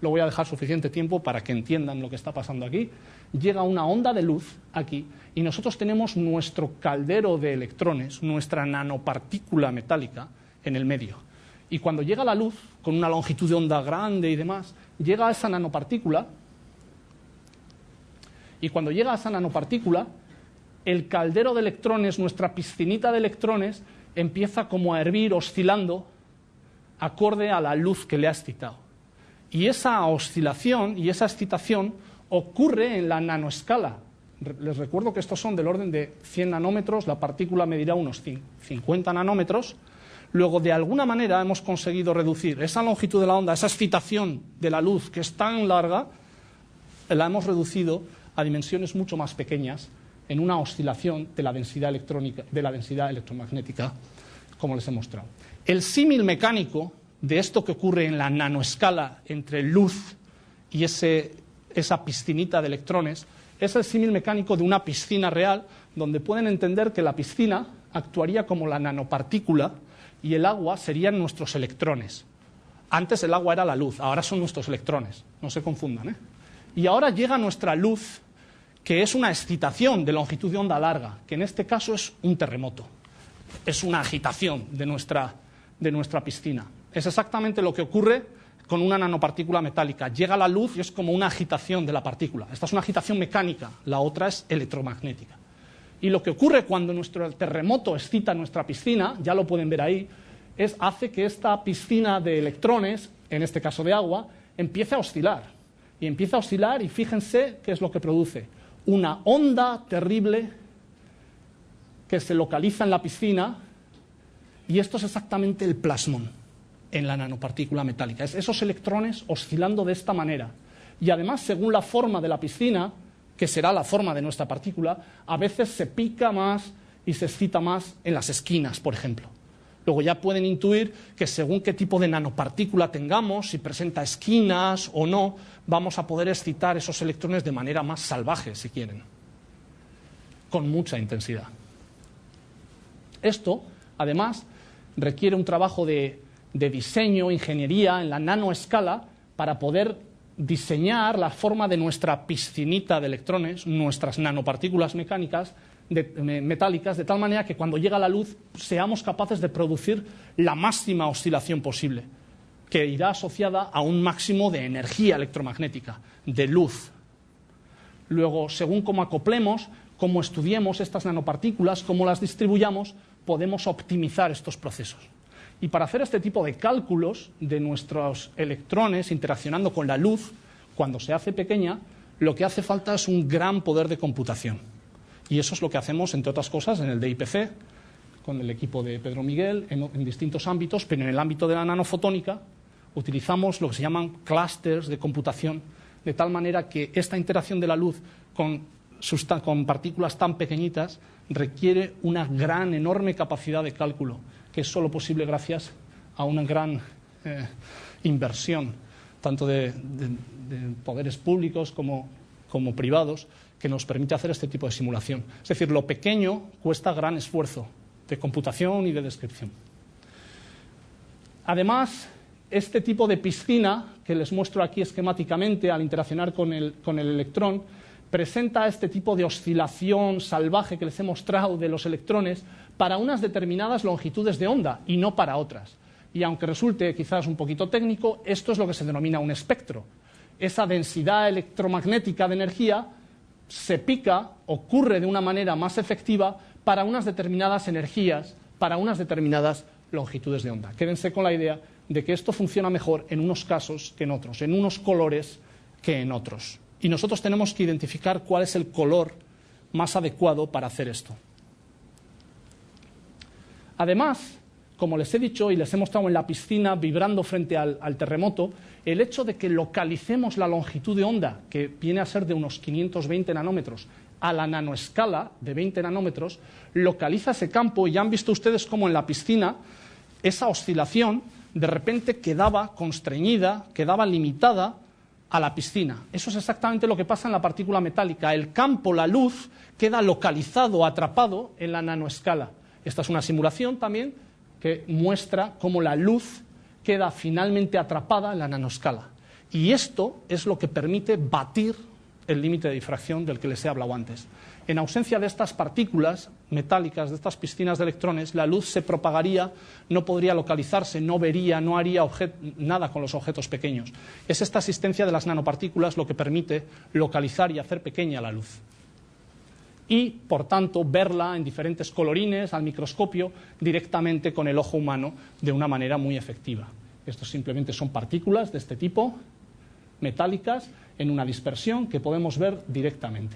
lo voy a dejar suficiente tiempo para que entiendan lo que está pasando aquí, llega una onda de luz aquí, y nosotros tenemos nuestro caldero de electrones, nuestra nanopartícula metálica en el medio. Y cuando llega la luz, con una longitud de onda grande y demás, llega a esa nanopartícula, y cuando llega a esa nanopartícula, el caldero de electrones, nuestra piscinita de electrones, empieza como a hervir, oscilando, acorde a la luz que le ha excitado. Y esa oscilación y esa excitación ocurre en la nanoescala. Les recuerdo que estos son del orden de 100 nanómetros, la partícula medirá unos 50 nanómetros. Luego, de alguna manera, hemos conseguido reducir esa longitud de la onda, esa excitación de la luz que es tan larga, la hemos reducido a dimensiones mucho más pequeñas en una oscilación de la densidad electrónica, de la densidad electromagnética, como les he mostrado. El símil mecánico de esto que ocurre en la nanoescala entre luz y esa piscinita de electrones es el símil mecánico de una piscina real, donde pueden entender que la piscina actuaría como la nanopartícula y el agua serían nuestros electrones. Antes el agua era la luz, ahora son nuestros electrones, no se confundan, ¿eh? Y ahora llega nuestra luz, que es una excitación de longitud de onda larga, que en este caso es un terremoto, es una agitación de nuestra piscina. Es exactamente lo que ocurre con una nanopartícula metálica. Llega la luz y es como una agitación de la partícula. Esta es una agitación mecánica, la otra es electromagnética. Y lo que ocurre cuando nuestro terremoto excita nuestra piscina, ya lo pueden ver ahí, hace que esta piscina de electrones, en este caso de agua, empiece a oscilar. Y empieza a oscilar y fíjense qué es lo que produce. Una onda terrible que se localiza en la piscina, y esto es exactamente el plasmón en la nanopartícula metálica. Es esos electrones oscilando de esta manera. Y además, según la forma de la piscina, que será la forma de nuestra partícula, a veces se pica más y se excita más en las esquinas, por ejemplo. Luego ya pueden intuir que según qué tipo de nanopartícula tengamos, si presenta esquinas o no, vamos a poder excitar esos electrones de manera más salvaje, si quieren, con mucha intensidad. Esto, además, requiere un trabajo de diseño, ingeniería en la nanoescala para poder diseñar la forma de nuestra piscinita de electrones, nuestras nanopartículas metálicas, de tal manera que cuando llega la luz seamos capaces de producir la máxima oscilación posible, que irá asociada a un máximo de energía electromagnética, de luz. Luego, según cómo acoplemos, cómo estudiemos estas nanopartículas, cómo las distribuyamos, podemos optimizar estos procesos. Y para hacer este tipo de cálculos de nuestros electrones interaccionando con la luz, cuando se hace pequeña, lo que hace falta es un gran poder de computación. Y eso es lo que hacemos, entre otras cosas, en el DIPC, con el equipo de Pedro Miguel, en distintos ámbitos, pero en el ámbito de la nanofotónica utilizamos lo que se llaman clústeres de computación, de tal manera que esta interacción de la luz con partículas tan pequeñitas requiere una gran, enorme capacidad de cálculo, que es solo posible gracias a una gran inversión, tanto de poderes públicos como privados, que nos permite hacer este tipo de simulación. Es decir, lo pequeño cuesta gran esfuerzo de computación y de descripción. Además, este tipo de piscina, que les muestro aquí esquemáticamente al interaccionar con el electrón, presenta este tipo de oscilación salvaje que les he mostrado de los electrones para unas determinadas longitudes de onda y no para otras. Y aunque resulte quizás un poquito técnico, esto es lo que se denomina un espectro. Esa densidad electromagnética de energía se pica, ocurre de una manera más efectiva para unas determinadas energías, para unas determinadas longitudes de onda. Quédense con la idea de que esto funciona mejor en unos casos que en otros, en unos colores que en otros. Y nosotros tenemos que identificar cuál es el color más adecuado para hacer esto. Además, como les he dicho y les he mostrado en la piscina vibrando frente al terremoto, el hecho de que localicemos la longitud de onda, que viene a ser de unos 520 nanómetros, a la nanoescala de 20 nanómetros, localiza ese campo, y ya han visto ustedes cómo en la piscina esa oscilación de repente quedaba constreñida, quedaba limitada a la piscina. Eso es exactamente lo que pasa en la partícula metálica. El campo, la luz, queda localizado, atrapado en la nanoescala. Esta es una simulación también que muestra cómo la luz queda finalmente atrapada en la nanoescala. Y esto es lo que permite batir el límite de difracción del que les he hablado antes. En ausencia de estas partículas metálicas, de estas piscinas de electrones, la luz se propagaría, no podría localizarse, no vería, no haría nada con los objetos pequeños. Es esta existencia de las nanopartículas lo que permite localizar y hacer pequeña la luz. Y, por tanto, verla en diferentes colorines, al microscopio, directamente con el ojo humano, de una manera muy efectiva. Estos simplemente son partículas de este tipo, metálicas, en una dispersión que podemos ver directamente.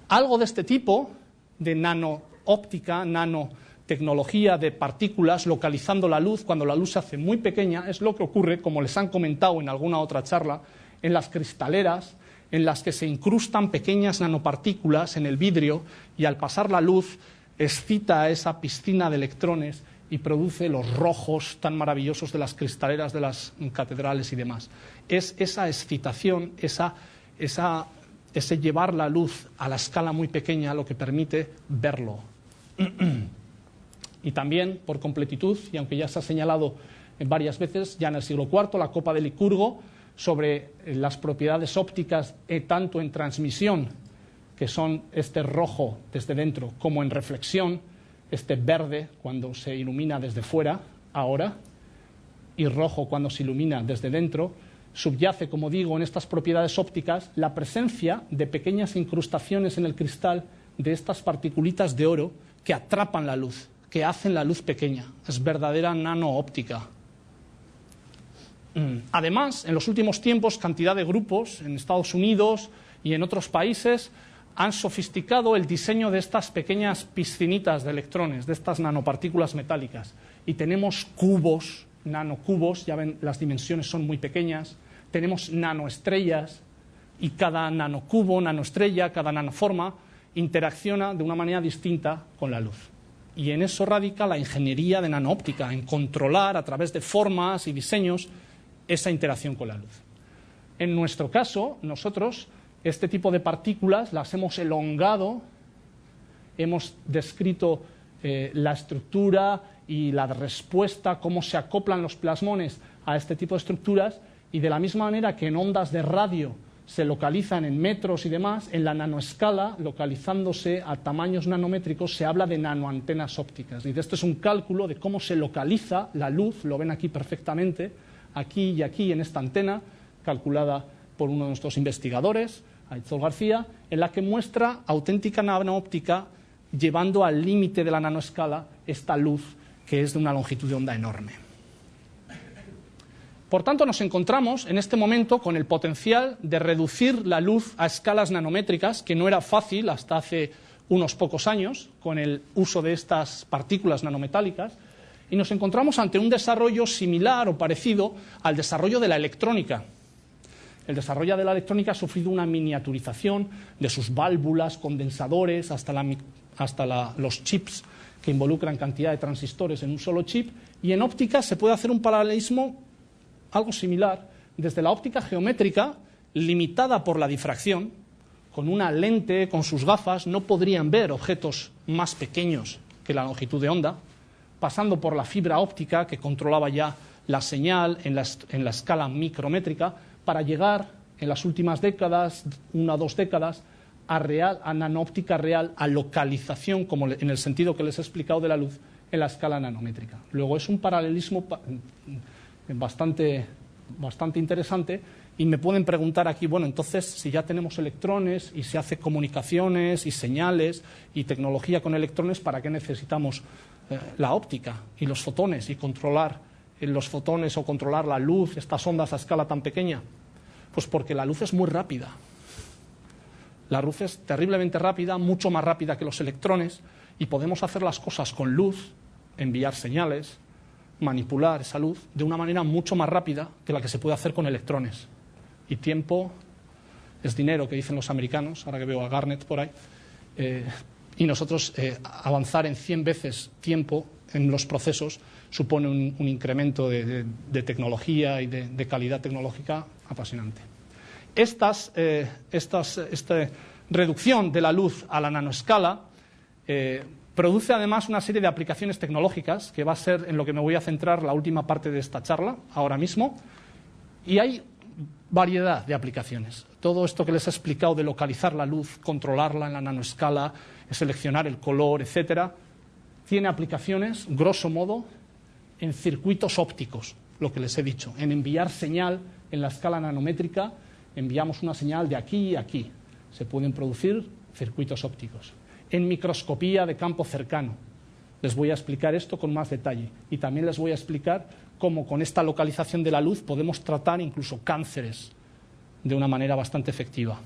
Algo de este tipo, de nanoóptica, nanotecnología de partículas, localizando la luz cuando la luz se hace muy pequeña, es lo que ocurre, como les han comentado en alguna otra charla, en las cristaleras, en las que se incrustan pequeñas nanopartículas en el vidrio y al pasar la luz excita a esa piscina de electrones y produce los rojos tan maravillosos de las cristaleras de las catedrales y demás. Es esa excitación, ese llevar la luz a la escala muy pequeña lo que permite verlo. Y también, por completitud, y aunque ya se ha señalado varias veces, ya en el siglo IV, la Copa de Licurgo, sobre las propiedades ópticas tanto en transmisión, que son este rojo desde dentro, como en reflexión, este verde cuando se ilumina desde fuera, ahora, y rojo cuando se ilumina desde dentro, subyace, como digo, en estas propiedades ópticas la presencia de pequeñas incrustaciones en el cristal de estas particulitas de oro que atrapan la luz, que hacen la luz pequeña. Es verdadera nanoóptica. Además, en los últimos tiempos, cantidad de grupos en Estados Unidos y en otros países han sofisticado el diseño de estas pequeñas piscinitas de electrones, de estas nanopartículas metálicas. Y tenemos cubos, nanocubos, ya ven, las dimensiones son muy pequeñas. Tenemos nanoestrellas y cada nanocubo, nanoestrella, cada nanoforma interacciona de una manera distinta con la luz. Y en eso radica la ingeniería de nanoóptica, en controlar a través de formas y diseños esa interacción con la luz. En nuestro caso, nosotros este tipo de partículas las hemos elongado, hemos descrito la estructura y la respuesta, cómo se acoplan los plasmones a este tipo de estructuras, y de la misma manera que en ondas de radio se localizan en metros y demás, en la nanoescala, localizándose a tamaños nanométricos, se habla de nanoantenas ópticas. Y esto es un cálculo de cómo se localiza la luz, lo ven aquí perfectamente, aquí y aquí en esta antena, calculada por uno de nuestros investigadores, Aitzol García, en la que muestra auténtica nanoóptica llevando al límite de la nanoescala esta luz que es de una longitud de onda enorme. Por tanto, nos encontramos en este momento con el potencial de reducir la luz a escalas nanométricas, que no era fácil hasta hace unos pocos años, con el uso de estas partículas nanometálicas, y nos encontramos ante un desarrollo similar o parecido al desarrollo de la electrónica. El desarrollo de la electrónica ha sufrido una miniaturización de sus válvulas, condensadores, hasta los chips que involucran cantidad de transistores en un solo chip, y en óptica se puede hacer un paralelismo algo similar, desde la óptica geométrica, limitada por la difracción, con una lente, con sus gafas, no podrían ver objetos más pequeños que la longitud de onda, pasando por la fibra óptica, que controlaba ya la señal en la escala micrométrica, para llegar en las últimas décadas, 1 o 2 décadas, a nanoóptica real, a localización, como en el sentido que les he explicado de la luz, en la escala nanométrica. Luego es un paralelismo bastante interesante, y me pueden preguntar aquí, bueno, entonces, si ya tenemos electrones y se hace comunicaciones y señales y tecnología con electrones, ¿para qué necesitamos la óptica y los fotones y controlar los fotones o controlar la luz, estas ondas a escala tan pequeña? Pues porque la luz es muy rápida. La luz es terriblemente rápida, mucho más rápida que los electrones, y podemos hacer las cosas con luz, enviar señales, manipular esa luz de una manera mucho más rápida que la que se puede hacer con electrones. Y tiempo es dinero, que dicen los americanos, ahora que veo a Garnet por ahí, y nosotros avanzar en 100 veces tiempo en los procesos supone un incremento de tecnología y de calidad tecnológica apasionante. Esta reducción de la luz a la nanoescala produce además una serie de aplicaciones tecnológicas, que va a ser en lo que me voy a centrar la última parte de esta charla, ahora mismo, y hay variedad de aplicaciones. Todo esto que les he explicado de localizar la luz, controlarla en la nanoescala, seleccionar el color, etcétera, tiene aplicaciones, grosso modo, en circuitos ópticos, lo que les he dicho, en enviar señal en la escala nanométrica. Enviamos una señal de aquí a aquí. Se pueden producir circuitos ópticos. En microscopía de campo cercano. Les voy a explicar esto con más detalle. Y también les voy a explicar cómo con esta localización de la luz podemos tratar incluso cánceres de una manera bastante efectiva.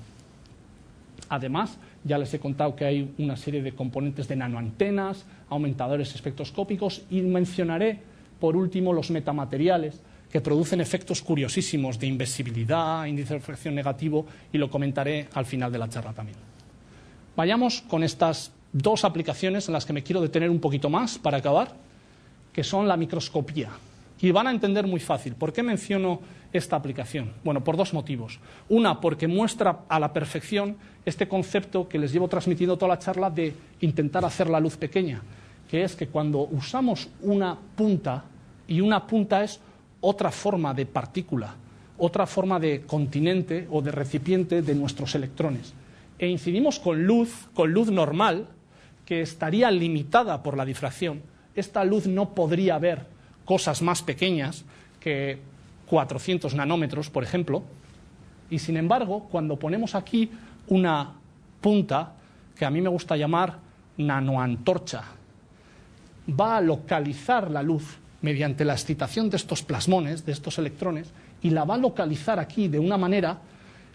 Además, ya les he contado que hay una serie de componentes de nanoantenas, aumentadores espectroscópicos, y mencionaré, por último, los metamateriales, que producen efectos curiosísimos de invisibilidad, índice de refracción negativo, y lo comentaré al final de la charla también. Vayamos con estas 2 aplicaciones en las que me quiero detener un poquito más para acabar, que son la microscopía. Y van a entender muy fácil. ¿Por qué menciono esta aplicación? Bueno, por 2 motivos. Una, porque muestra a la perfección este concepto que les llevo transmitiendo toda la charla de intentar hacer la luz pequeña, que es que cuando usamos una punta, y una punta es otra forma de partícula, otra forma de continente o de recipiente de nuestros electrones, e incidimos con luz normal, que estaría limitada por la difracción, esta luz no podría ver cosas más pequeñas que 400 nanómetros, por ejemplo, y sin embargo, cuando ponemos aquí una punta, que a mí me gusta llamar nanoantorcha, va a localizar la luz mediante la excitación de estos plasmones, de estos electrones, y la va a localizar aquí de una manera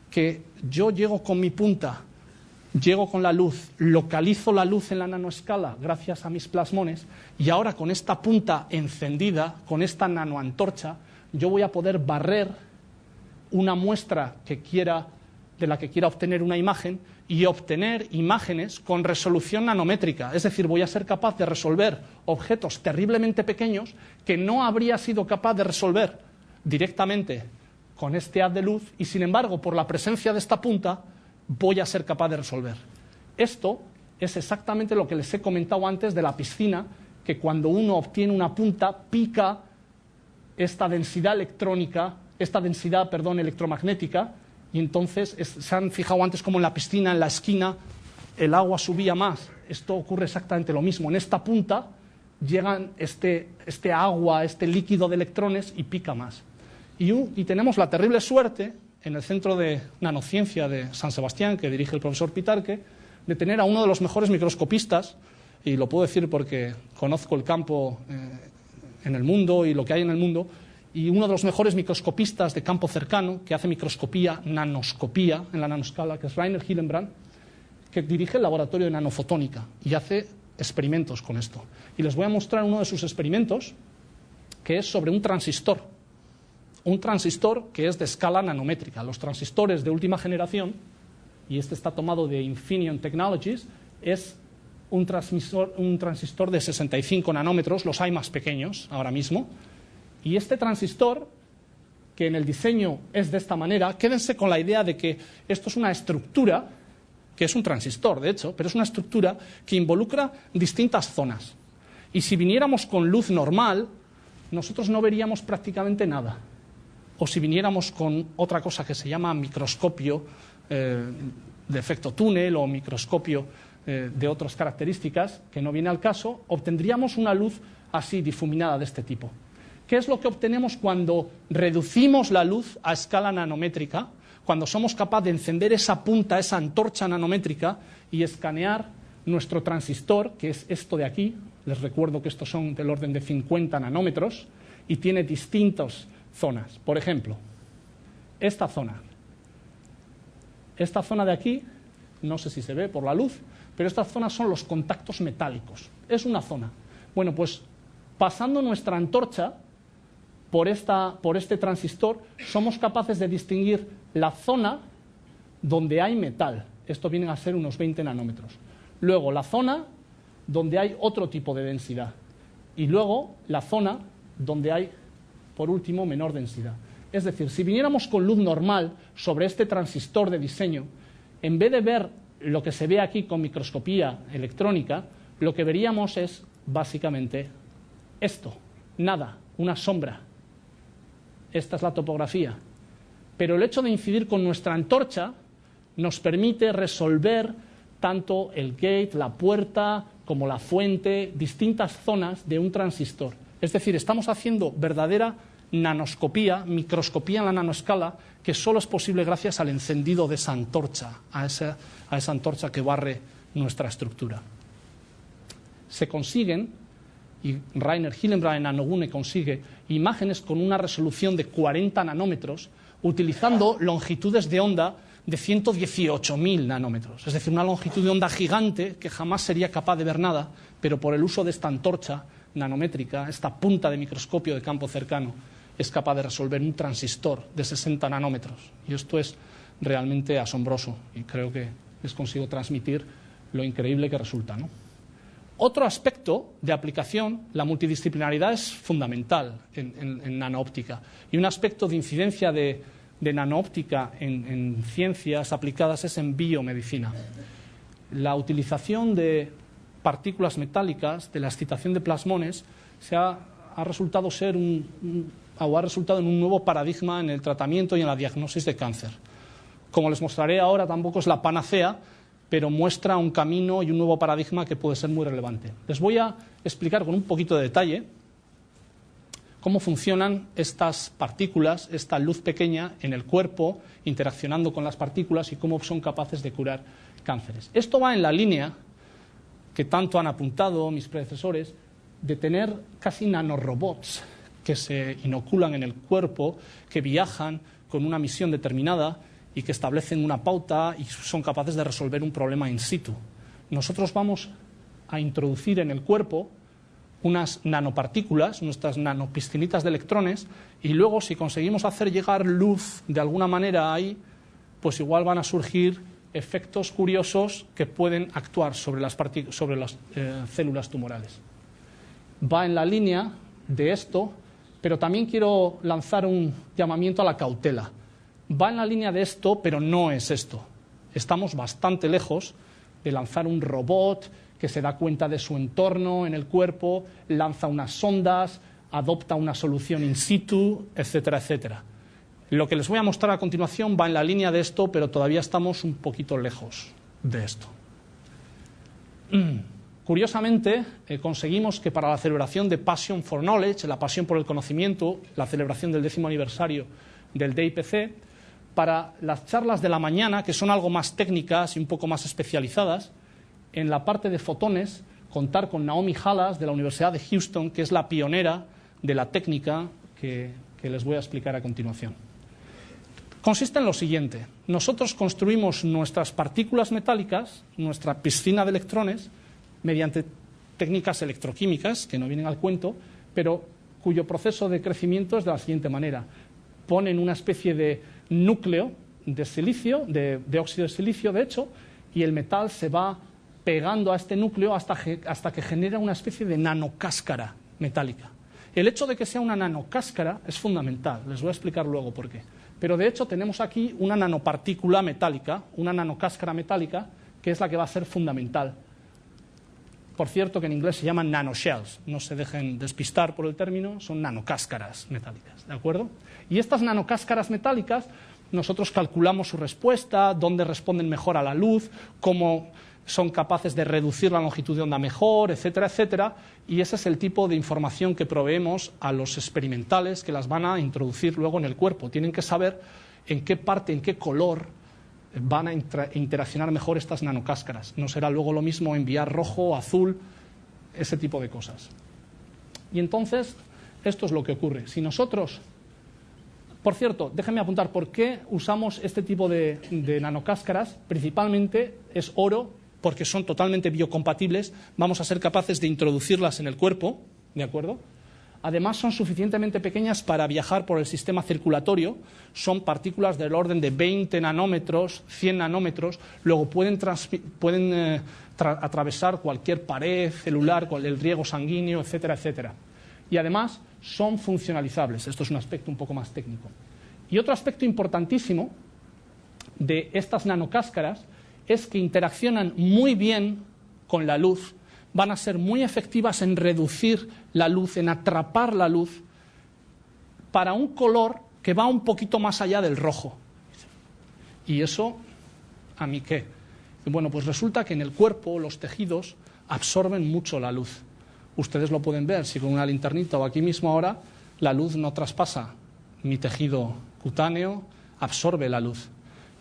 que yo llego con mi punta, llego con la luz, localizo la luz en la nanoescala gracias a mis plasmones, y ahora con esta punta encendida, con esta nanoantorcha, yo voy a poder barrer una muestra de la que quiera obtener una imagen y obtener imágenes con resolución nanométrica. Es decir, voy a ser capaz de resolver objetos terriblemente pequeños que no habría sido capaz de resolver directamente con este haz de luz y, sin embargo, por la presencia de esta punta, voy a ser capaz de resolver. Esto es exactamente lo que les he comentado antes de la piscina, que cuando uno obtiene una punta, pica esta densidad electromagnética, y entonces se han fijado antes como en la piscina, en la esquina, el agua subía más. Esto ocurre exactamente lo mismo. En esta punta llegan este agua, este líquido de electrones y pica más. Y tenemos la terrible suerte, en el Centro de Nanociencia de San Sebastián, que dirige el profesor Pitarque, de tener a uno de los mejores microscopistas, y lo puedo decir porque conozco el campo en el mundo y lo que hay en el mundo, y uno de los mejores microscopistas de campo cercano, que hace microscopía, nanoscopía, en la nanoscala, que es Rainer Hillenbrand, que dirige el laboratorio de nanofotónica y hace experimentos con esto. Y les voy a mostrar uno de sus experimentos, que es sobre un transistor que es de escala nanométrica. Los transistores de última generación, y este está tomado de Infineon Technologies, es un transistor de 65 nanómetros, los hay más pequeños ahora mismo. Y este transistor, que en el diseño es de esta manera, quédense con la idea de que esto es una estructura, que es un transistor, de hecho, pero es una estructura que involucra distintas zonas. Y si viniéramos con luz normal, nosotros no veríamos prácticamente nada. O si viniéramos con otra cosa que se llama microscopio de efecto túnel o microscopio de otras características, que no viene al caso, obtendríamos una luz así difuminada de este tipo. ¿Qué es lo que obtenemos cuando reducimos la luz a escala nanométrica? Cuando somos capaces de encender esa punta, esa antorcha nanométrica y escanear nuestro transistor, que es esto de aquí. Les recuerdo que estos son del orden de 50 nanómetros y tiene distintas zonas. Por ejemplo, esta zona de aquí, no sé si se ve por la luz, pero estas zonas son los contactos metálicos. Es una zona. Bueno, pues pasando nuestra antorcha por este transistor, somos capaces de distinguir la zona donde hay metal. Esto viene a ser unos 20 nanómetros. Luego, la zona donde hay otro tipo de densidad. Y luego, la zona donde hay, por último, menor densidad. Es decir, si viniéramos con luz normal sobre este transistor de diseño, en vez de ver lo que se ve aquí con microscopía electrónica, lo que veríamos es, básicamente, esto. Nada, una sombra. Esta es la topografía. Pero el hecho de incidir con nuestra antorcha nos permite resolver tanto el gate, la puerta, como la fuente, distintas zonas de un transistor. Es decir, estamos haciendo verdadera nanoscopía, microscopía en la nanoescala, que solo es posible gracias al encendido de esa antorcha, a esa antorcha que barre nuestra estructura. Se consiguen, y Rainer Hillenbrand en Nanogune consigue, imágenes con una resolución de 40 nanómetros, utilizando longitudes de onda de 118.000 nanómetros. Es decir, una longitud de onda gigante que jamás sería capaz de ver nada, pero por el uso de esta antorcha nanométrica, esta punta de microscopio de campo cercano, es capaz de resolver un transistor de 60 nanómetros. Y esto es realmente asombroso y creo que les consigo transmitir lo increíble que resulta, ¿no? Otro aspecto de aplicación, la multidisciplinaridad es fundamental en nanoóptica. Y un aspecto de incidencia de nanoóptica en ciencias aplicadas es en biomedicina. La utilización de partículas metálicas, de la excitación de plasmones, ha resultado en un nuevo paradigma en el tratamiento y en la diagnosis de cáncer. Como les mostraré ahora, tampoco es la panacea, pero muestra un camino y un nuevo paradigma que puede ser muy relevante. Les voy a explicar con un poquito de detalle cómo funcionan estas partículas, esta luz pequeña en el cuerpo, interaccionando con las partículas y cómo son capaces de curar cánceres. Esto va en la línea que tanto han apuntado mis predecesores, de tener casi nanorobots que se inoculan en el cuerpo, que viajan con una misión determinada y que establecen una pauta y son capaces de resolver un problema in situ. Nosotros vamos a introducir en el cuerpo unas nanopartículas, nuestras nanopiscinitas de electrones, y luego si conseguimos hacer llegar luz de alguna manera ahí, pues igual van a surgir efectos curiosos que pueden actuar sobre las células tumorales. Va en la línea de esto, pero también quiero lanzar un llamamiento a la cautela. Va en la línea de esto, pero no es esto. Estamos bastante lejos de lanzar un robot que se da cuenta de su entorno en el cuerpo, lanza unas sondas, adopta una solución in situ, etcétera, etcétera. Lo que les voy a mostrar a continuación va en la línea de esto, pero todavía estamos un poquito lejos de esto. Curiosamente, conseguimos que para la celebración de Passion for Knowledge, la pasión por el conocimiento, la celebración del 10º aniversario del DIPC, para las charlas de la mañana, que son algo más técnicas y un poco más especializadas, en la parte de fotones, contar con Naomi Halas de la Universidad de Houston, que es la pionera de la técnica que les voy a explicar a continuación. Consiste en lo siguiente: nosotros construimos nuestras partículas metálicas, nuestra piscina de electrones, mediante técnicas electroquímicas, que no vienen al cuento, pero cuyo proceso de crecimiento es de la siguiente manera. Ponen una especie de núcleo de silicio, de óxido de silicio, de hecho, y el metal se va pegando a este núcleo hasta que genera una especie de nanocáscara metálica. El hecho de que sea una nanocáscara es fundamental, les voy a explicar luego por qué. Pero de hecho tenemos aquí una nanopartícula metálica, una nanocáscara metálica, que es la que va a ser fundamental. Por cierto, que en inglés se llaman nanoshells, no se dejen despistar por el término, son nanocáscaras metálicas, ¿de acuerdo? Y estas nanocáscaras metálicas, nosotros calculamos su respuesta, dónde responden mejor a la luz, cómo son capaces de reducir la longitud de onda mejor, etcétera, etcétera, y ese es el tipo de información que proveemos a los experimentales que las van a introducir luego en el cuerpo. Tienen que saber en qué parte, en qué color van a interaccionar mejor estas nanocáscaras. No será luego lo mismo enviar rojo, azul, ese tipo de cosas. Y entonces, esto es lo que ocurre. Si nosotros... Por cierto, déjenme apuntar, ¿por qué usamos este tipo de nanocáscaras? Principalmente es oro, porque son totalmente biocompatibles, vamos a ser capaces de introducirlas en el cuerpo, ¿de acuerdo? Además, son suficientemente pequeñas para viajar por el sistema circulatorio, son partículas del orden de 20 nanómetros, 100 nanómetros, luego pueden atravesar cualquier pared celular, el riego sanguíneo, etcétera, etcétera. Y además son funcionalizables, esto es un aspecto un poco más técnico. Y otro aspecto importantísimo de estas nanocáscaras es que interaccionan muy bien con la luz, van a ser muy efectivas en reducir la luz, en atrapar la luz, para un color que va un poquito más allá del rojo. ¿Y eso a mí qué? Bueno, pues resulta que en el cuerpo los tejidos absorben mucho la luz. Ustedes lo pueden ver, si con una linternita o aquí mismo ahora, la luz no traspasa mi tejido cutáneo, absorbe la luz.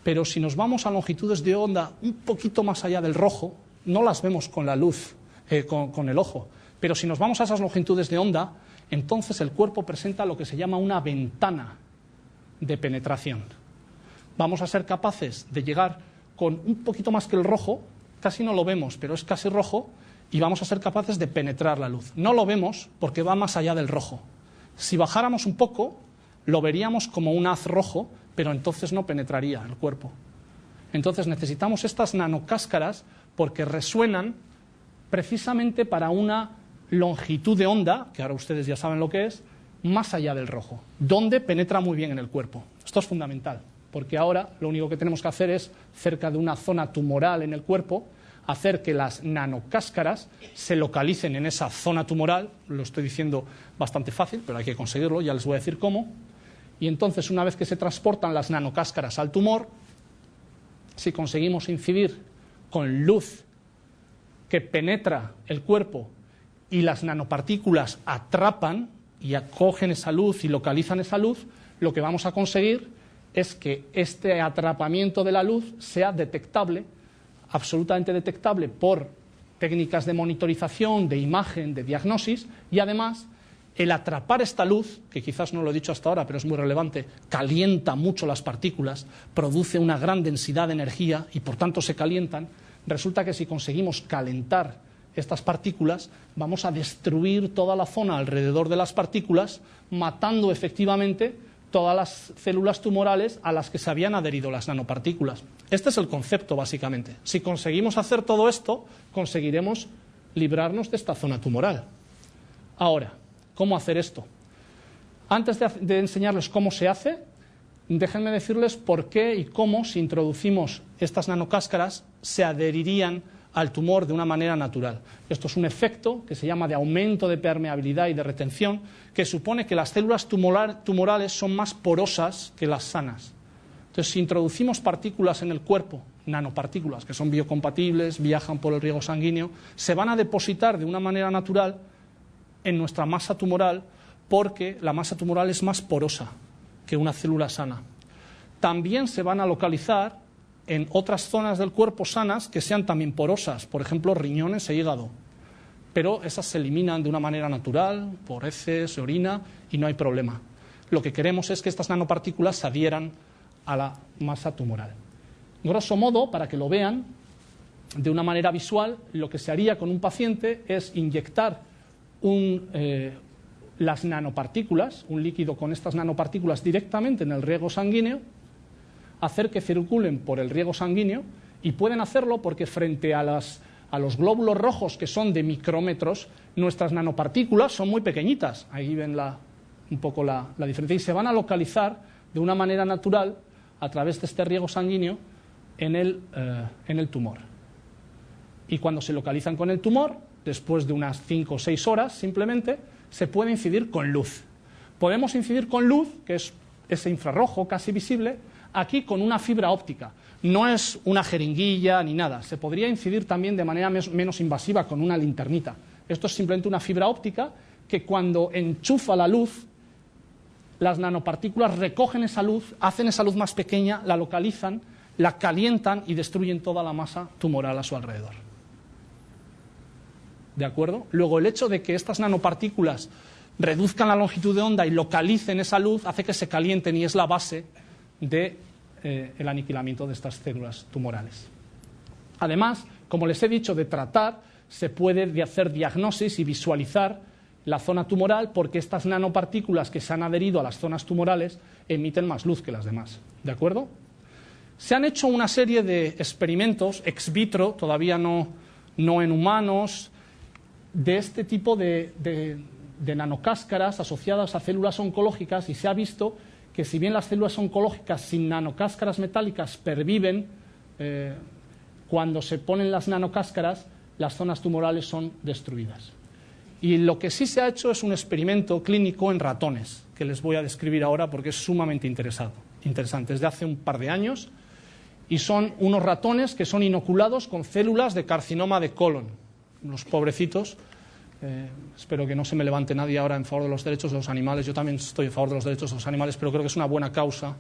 Pero si nos vamos a longitudes de onda un poquito más allá del rojo, no las vemos con la luz, con el ojo, pero si nos vamos a esas longitudes de onda, entonces el cuerpo presenta lo que se llama una ventana de penetración. Vamos a ser capaces de llegar con un poquito más que el rojo, casi no lo vemos, pero es casi rojo, y vamos a ser capaces de penetrar la luz. No lo vemos porque va más allá del rojo. Si bajáramos un poco, lo veríamos como un haz rojo, pero entonces no penetraría el cuerpo. Entonces necesitamos estas nanocáscaras porque resuenan precisamente para una longitud de onda, que ahora ustedes ya saben lo que es, más allá del rojo, donde penetra muy bien en el cuerpo. Esto es fundamental, porque ahora lo único que tenemos que hacer es, cerca de una zona tumoral en el cuerpo, hacer que las nanocáscaras se localicen en esa zona tumoral. Lo estoy diciendo bastante fácil, pero hay que conseguirlo, ya les voy a decir cómo. Y entonces, una vez que se transportan las nanocáscaras al tumor, si conseguimos incidir con luz que penetra el cuerpo y las nanopartículas atrapan y acogen esa luz y localizan esa luz, lo que vamos a conseguir es que este atrapamiento de la luz sea detectable, absolutamente detectable por técnicas de monitorización, de imagen, de diagnosis, y además el atrapar esta luz, que quizás no lo he dicho hasta ahora, pero es muy relevante, calienta mucho las partículas, produce una gran densidad de energía y por tanto se calientan. Resulta que si conseguimos calentar estas partículas, vamos a destruir toda la zona alrededor de las partículas, matando efectivamente todas las células tumorales a las que se habían adherido las nanopartículas. Este es el concepto, básicamente. Si conseguimos hacer todo esto, conseguiremos librarnos de esta zona tumoral. Ahora, ¿cómo hacer esto? Antes de enseñarles cómo se hace, déjenme decirles por qué y cómo, si introducimos estas nanocáscaras, se adherirían al tumor de una manera natural. Esto es un efecto que se llama de aumento de permeabilidad y de retención, que supone que las células tumorales son más porosas que las sanas. Entonces, si introducimos partículas en el cuerpo, nanopartículas que son biocompatibles, viajan por el riego sanguíneo, se van a depositar de una manera natural en nuestra masa tumoral, porque la masa tumoral es más porosa que una célula sana. También se van a localizar en otras zonas del cuerpo sanas que sean también porosas, por ejemplo, riñones e hígado. Pero esas se eliminan de una manera natural, por heces, orina, y no hay problema. Lo que queremos es que estas nanopartículas se adhieran a la masa tumoral. Grosso modo, para que lo vean de una manera visual, lo que se haría con un paciente es inyectar las nanopartículas, un líquido con estas nanopartículas directamente en el riego sanguíneo, hacer que circulen por el riego sanguíneo, y pueden hacerlo porque frente a los glóbulos rojos, que son de micrómetros, nuestras nanopartículas son muy pequeñitas. Ahí ven un poco la diferencia, y se van a localizar de una manera natural a través de este riego sanguíneo en el tumor. Y cuando se localizan con el tumor, después de unas 5 o 6 horas simplemente, se puede incidir con luz. Podemos incidir con luz, que es ese infrarrojo casi visible, aquí con una fibra óptica. No es una jeringuilla ni nada. Se podría incidir también de manera menos invasiva con una linternita. Esto es simplemente una fibra óptica que cuando enchufa la luz, las nanopartículas recogen esa luz, hacen esa luz más pequeña, la localizan, la calientan y destruyen toda la masa tumoral a su alrededor. ¿De acuerdo? Luego, el hecho de que estas nanopartículas reduzcan la longitud de onda y localicen esa luz hace que se calienten, y es la base del aniquilamiento de estas células tumorales. Además, como les he dicho, de tratar, se puede hacer diagnosis y visualizar la zona tumoral, porque estas nanopartículas que se han adherido a las zonas tumorales emiten más luz que las demás. ¿De acuerdo? Se han hecho una serie de experimentos ex vitro, todavía no en humanos, de este tipo de nanocáscaras asociadas a células oncológicas, y se ha visto que si bien las células oncológicas sin nanocáscaras metálicas perviven, cuando se ponen las nanocáscaras, las zonas tumorales son destruidas. Y lo que sí se ha hecho es un experimento clínico en ratones, que les voy a describir ahora porque es sumamente interesante. Es de hace un par de años, y son unos ratones que son inoculados con células de carcinoma de colon. Los pobrecitos. Espero que no se me levante nadie ahora en favor de los derechos de los animales. Yo también estoy a favor de los derechos de los animales, pero creo que es una buena causa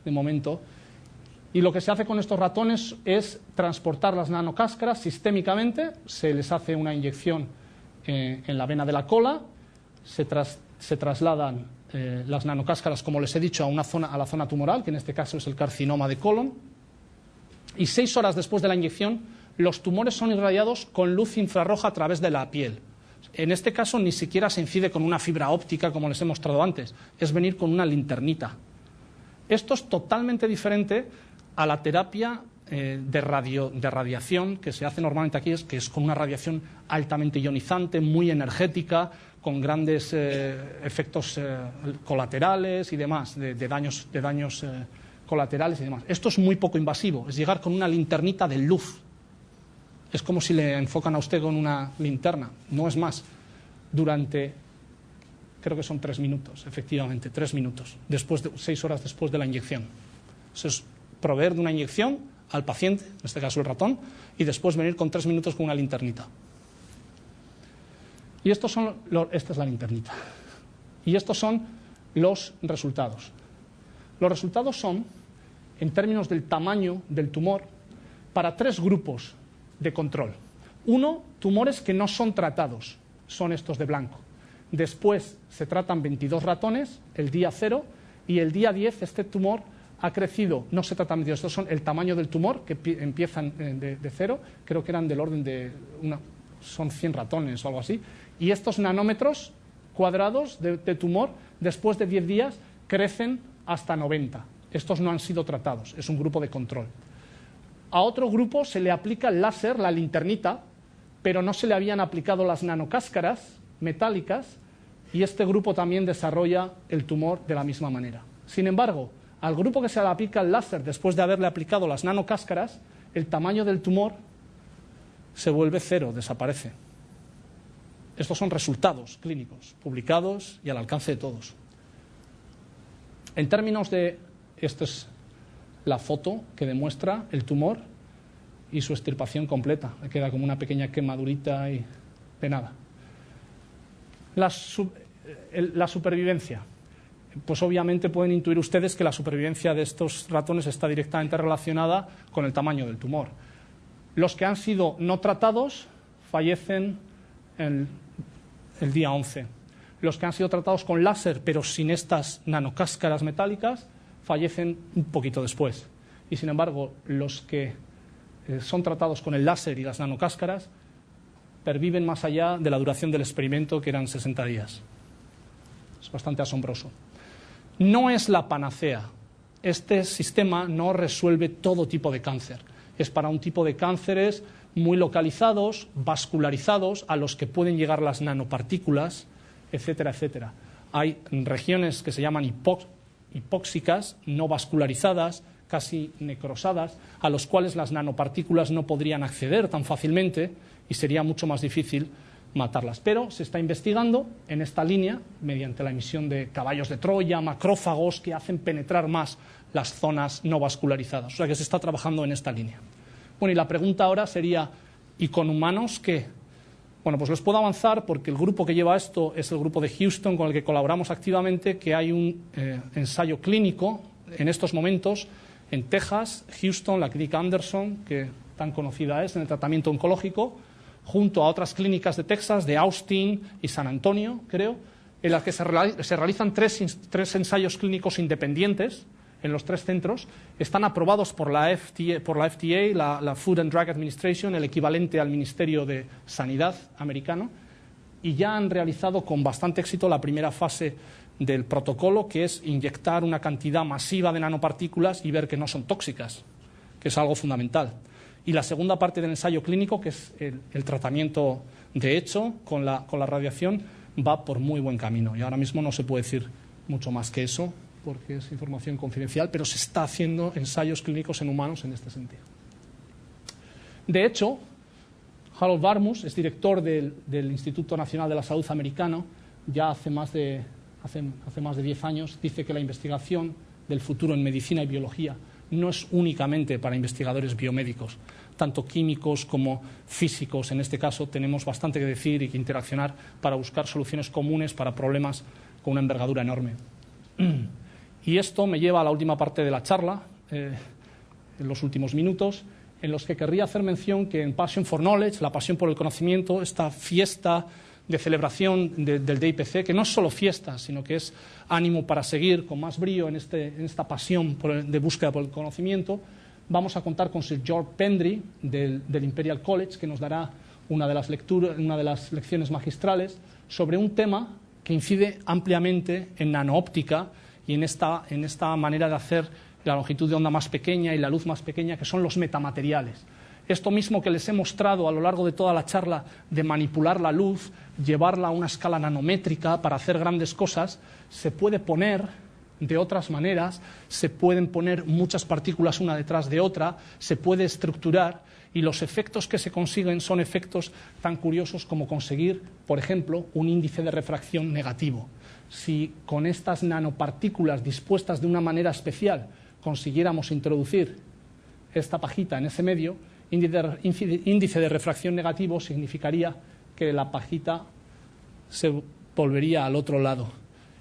de momento. Y lo que se hace con estos ratones es transportar las nanocáscaras sistémicamente. Se les hace una inyección en la vena de la cola, se trasladan las nanocáscaras, como les he dicho, a la zona tumoral, que en este caso es el carcinoma de colon, y 6 horas después de la inyección los tumores son irradiados con luz infrarroja a través de la piel. En este caso ni siquiera se incide con una fibra óptica como les he mostrado antes, es venir con una linternita. Esto es totalmente diferente a la terapia de radiación que se hace normalmente aquí, que es con una radiación altamente ionizante, muy energética, con grandes efectos colaterales y demás, de daños colaterales y demás. Esto es muy poco invasivo, es llegar con una linternita de luz. Es como si le enfocan a usted con una linterna, no es más. Durante, creo que son 3 minutos, efectivamente, 3 minutos, 6 horas después de la inyección. Eso es proveer de una inyección al paciente, en este caso el ratón, y después venir con 3 minutos con una linternita. Y esta es la linternita. Y estos son los resultados. Los resultados son, en términos del tamaño del tumor, para 3 grupos de control. Uno, tumores que no son tratados, son estos de blanco. Después se tratan 22 ratones el día 0 y el día 10 este tumor ha crecido, no se tratan 22, estos son el tamaño del tumor, que empiezan de 0, creo que eran del orden de, son 100 ratones o algo así, y estos nanómetros cuadrados de tumor, después de 10 días, crecen hasta 90. Estos no han sido tratados, es un grupo de control. A otro grupo se le aplica el láser, la linternita, pero no se le habían aplicado las nanocáscaras metálicas, y este grupo también desarrolla el tumor de la misma manera. Sin embargo, al grupo que se le aplica el láser después de haberle aplicado las nanocáscaras, el tamaño del tumor se vuelve 0, desaparece. Estos son resultados clínicos, publicados y al alcance de todos. En términos de, esta es la foto que demuestra el tumor y su extirpación completa. Le queda como una pequeña quemadurita y de nada. La supervivencia. Pues obviamente pueden intuir ustedes que la supervivencia de estos ratones está directamente relacionada con el tamaño del tumor. Los que han sido no tratados fallecen el día 11. Los que han sido tratados con láser, pero sin estas nanocáscaras metálicas, fallecen un poquito después. Y sin embargo, los que son tratados con el láser y las nanocáscaras perviven más allá de la duración del experimento, que eran 60 días. Es bastante asombroso. No es la panacea. Este sistema no resuelve todo tipo de cáncer. Es para un tipo de cánceres muy localizados, vascularizados, a los que pueden llegar las nanopartículas, etcétera, etcétera. Hay regiones que se llaman hipóxicas, no vascularizadas, casi necrosadas, a los cuales las nanopartículas no podrían acceder tan fácilmente y sería mucho más difícil matarlas. Pero se está investigando en esta línea, mediante la emisión de caballos de Troya, macrófagos, que hacen penetrar más las zonas no vascularizadas. O sea que se está trabajando en esta línea. Bueno, y la pregunta ahora sería, ¿y con humanos qué? Bueno, pues les puedo avanzar porque el grupo que lleva esto es el grupo de Houston con el que colaboramos activamente, que hay un ensayo clínico en estos momentos en Texas, Houston, la clínica Anderson, que tan conocida es en el tratamiento oncológico, junto a otras clínicas de Texas, de Austin y San Antonio, creo, en las que se realizan tres ensayos clínicos independientes en los 3 centros. Están aprobados por la FDA, la Food and Drug Administration, el equivalente al Ministerio de Sanidad americano, y ya han realizado con bastante éxito la primera fase del protocolo, que es inyectar una cantidad masiva de nanopartículas y ver que no son tóxicas, que es algo fundamental. Y la segunda parte del ensayo clínico, que es el tratamiento de hecho con la radiación, va por muy buen camino. Y ahora mismo no se puede decir mucho más que eso, porque es información confidencial, pero se está haciendo ensayos clínicos en humanos en este sentido. De hecho, Harold Varmus es director del Instituto Nacional de la Salud americano, ya hace más de 10 años, dice que la investigación del futuro en medicina y biología no es únicamente para investigadores biomédicos, tanto químicos como físicos. En este caso tenemos bastante que decir y que interaccionar para buscar soluciones comunes para problemas con una envergadura enorme. Y esto me lleva a la última parte de la charla, en los últimos minutos, en los que querría hacer mención que en Passion for Knowledge, la pasión por el conocimiento, esta fiesta de celebración del DIPC, que no es solo fiesta, sino que es ánimo para seguir con más brío en esta pasión de búsqueda por el conocimiento, vamos a contar con Sir George Pendry del Imperial College, que nos dará una de las lecciones magistrales sobre un tema que incide ampliamente en nanoóptica y en esta manera de hacer la longitud de onda más pequeña y la luz más pequeña, que son los metamateriales. Esto mismo que les he mostrado a lo largo de toda la charla, de manipular la luz, llevarla a una escala nanométrica para hacer grandes cosas, se puede poner de otras maneras, se pueden poner muchas partículas una detrás de otra, se puede estructurar, y los efectos que se consiguen son efectos tan curiosos como conseguir, por ejemplo, un índice de refracción negativo. Si con estas nanopartículas dispuestas de una manera especial consiguiéramos introducir esta pajita en ese medio, índice de refracción negativo significaría que la pajita se volvería al otro lado.